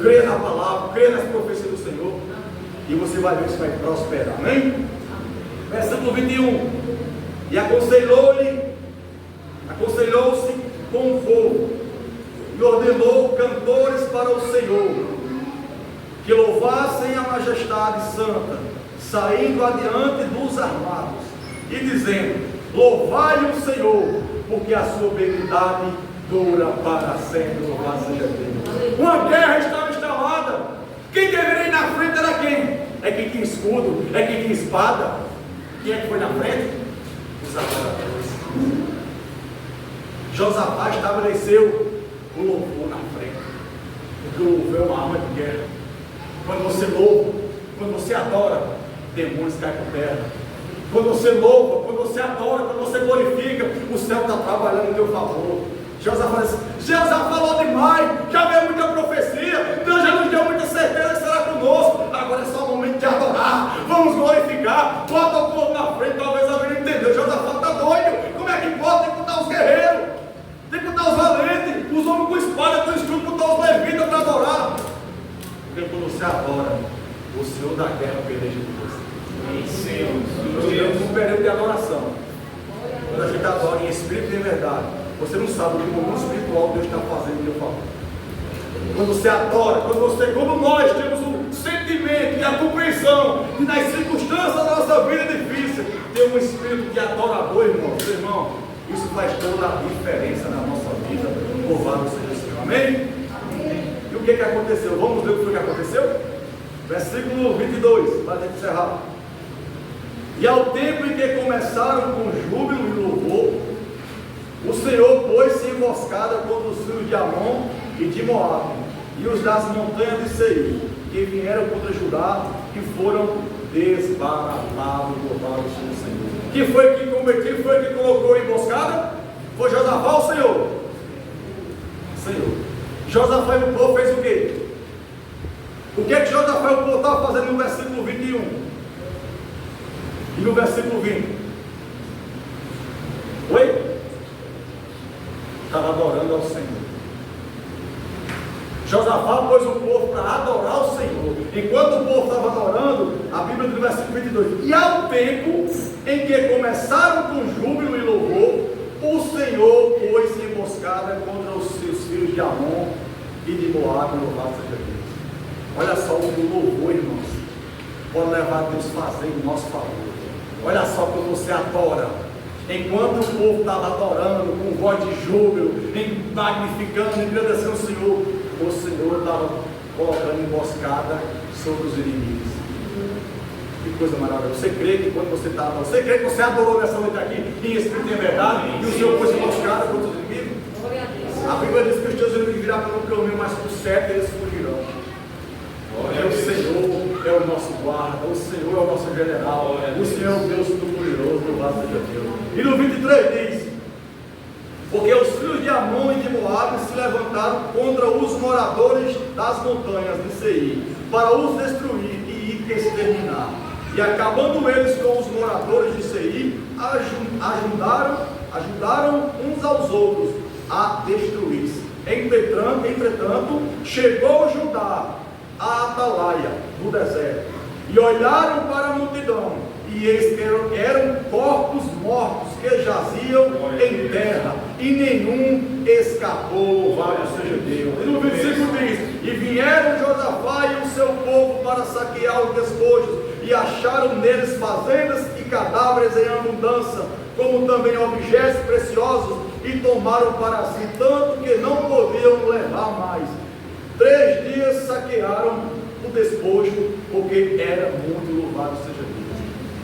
Speaker 2: creia na palavra, creia nas profecias do Senhor, e você vai ver que você vai prosperar. Amém? Versículo 21. E aconselhou-se com o povo e ordenou cantores para o Senhor, que louvassem a majestade santa, saindo adiante dos armados, e dizendo: louvai o Senhor, porque a sua benignidade dura para sempre. Louvado seja Deus. Uma guerra estava instalada. Quem deveria ir na frente era quem? É quem tinha escudo, é quem tinha espada. Quem é que foi na frente? Os adoradores. Josafá estabeleceu o louvor na frente, porque o louvor é uma arma de guerra. Quando você louva, quando você adora, demônios caem por terra. Quando você louva, quando você adora, quando você glorifica, o céu está trabalhando em teu favor. Josafá falou demais, já veio muita profecia, Deus já nos deu muita certeza que será conosco. Agora é só o momento de adorar, vamos glorificar. Bota o povo na frente, talvez alguém não entendeu. Josafá está doido, como é que pode? Tem que botar os guerreiros, tem que botar os valentes, os homens com espada, com escudo, botar os levitas para adorar. Porque quando você adora, o Senhor da guerra peleja por você. Nós temos um período de adoração. Quando a gente adora em espírito e em verdade, você não sabe o que o mundo espiritual Deus está fazendo em teu favor. Quando você adora, quando nós temos o sentimento e a compreensão que nas circunstâncias da nossa vida difícil, ter um espírito de adorador, irmão, isso faz toda a diferença na nossa vida. Louvado seja o Senhor. Amém? E o que aconteceu? Vamos ver o que foi que aconteceu? Versículo 22, para a gente encerrar. E ao tempo em que começaram com júbilo e louvor, o Senhor pôs-se emboscada contra os filhos de Amon e de Moabe, e os das montanhas de Seir, que vieram contra Judá, e foram desbaratados. Louvado seja o Senhor. Quem foi que colocou em emboscada? Foi Josafá ou o Senhor? Senhor. Josafá e o povo fez o quê? O que Josafá e o povo estavam fazendo no versículo 21? E no versículo 20? Oi? Estava adorando ao Senhor. Josafá pôs o povo para adorar o Senhor. Enquanto o povo estava adorando, a Bíblia diz no versículo 22: e ao tempo em que começaram com júbilo e louvor, o Senhor pôs-se emboscada contra os seus filhos de Amon e de Moabe. Louvado seja Deus. Olha só o louvor, irmãos, pode levar Deus a fazer em nosso favor. Olha só quando você adora. Enquanto o povo estava adorando com voz de júbilo, magnificando, agradecendo o Senhor estava colocando emboscada sobre os inimigos. Que coisa maravilhosa. Você crê que quando você está adorando, você crê que você adorou nessa noite aqui, em espírito e em verdade, e o Senhor pôs emboscada contra os inimigos? A Bíblia diz que os teus inimigos virão pelo caminho, mas por certo eles fugirão. Porque o Senhor é o nosso guarda, o Senhor é o nosso general, o Senhor é o Deus Todo-Poderoso, louvado seja Deus. E no 23 diz: porque os filhos de Amon e de Moabe se levantaram contra os moradores das montanhas de Seir, para os destruir e exterminar. E acabando eles com os moradores de Seir, ajudaram uns aos outros a destruir-se. Entretanto, chegou Judá a atalaia do deserto, e olharam para a multidão, e eis que eram corpos mortos que jaziam em terra, e nenhum escapou. Louvado seja Deus. E no versículo diz: e vieram Josafá e o seu povo para saquear os despojos e acharam neles fazendas e cadáveres em abundância, como também objetos preciosos, e tomaram para si tanto que não podiam levar mais. 3 dias saquearam o despojo, porque era muito, louvado seja Deus.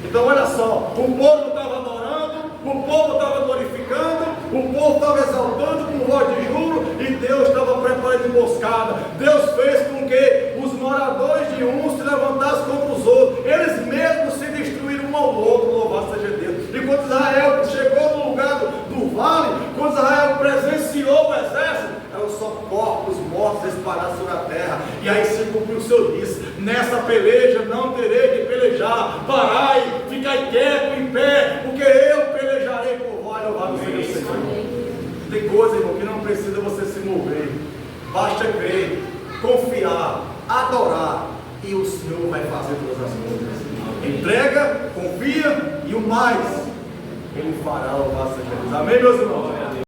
Speaker 2: Então olha só, o povo estava adorando, o povo estava glorificando, o povo estava exaltando com voz de juro, e Deus estava preparando emboscada. Deus fez com que os moradores de um se levantassem contra os outros, eles mesmos se destruíram um ao outro, louvado seja Deus. E quando Israel chegou no lugar do vale, quando Israel presenciou o exército, eram só corpos mortos espalhados sobre a terra. E aí se cumpriu o Senhor disse: nessa peleja não terei de pelejar, parai, ficai quieto, em pé, porque eu pelejarei por vós, louvado seja o Senhor. Tem coisa, irmão, que não precisa você se mover, basta crer, confiar, adorar, e o Senhor vai fazer todas as coisas. Entrega, confia, e o mais Ele fará, louvado seja Deus. Amém, meus irmãos?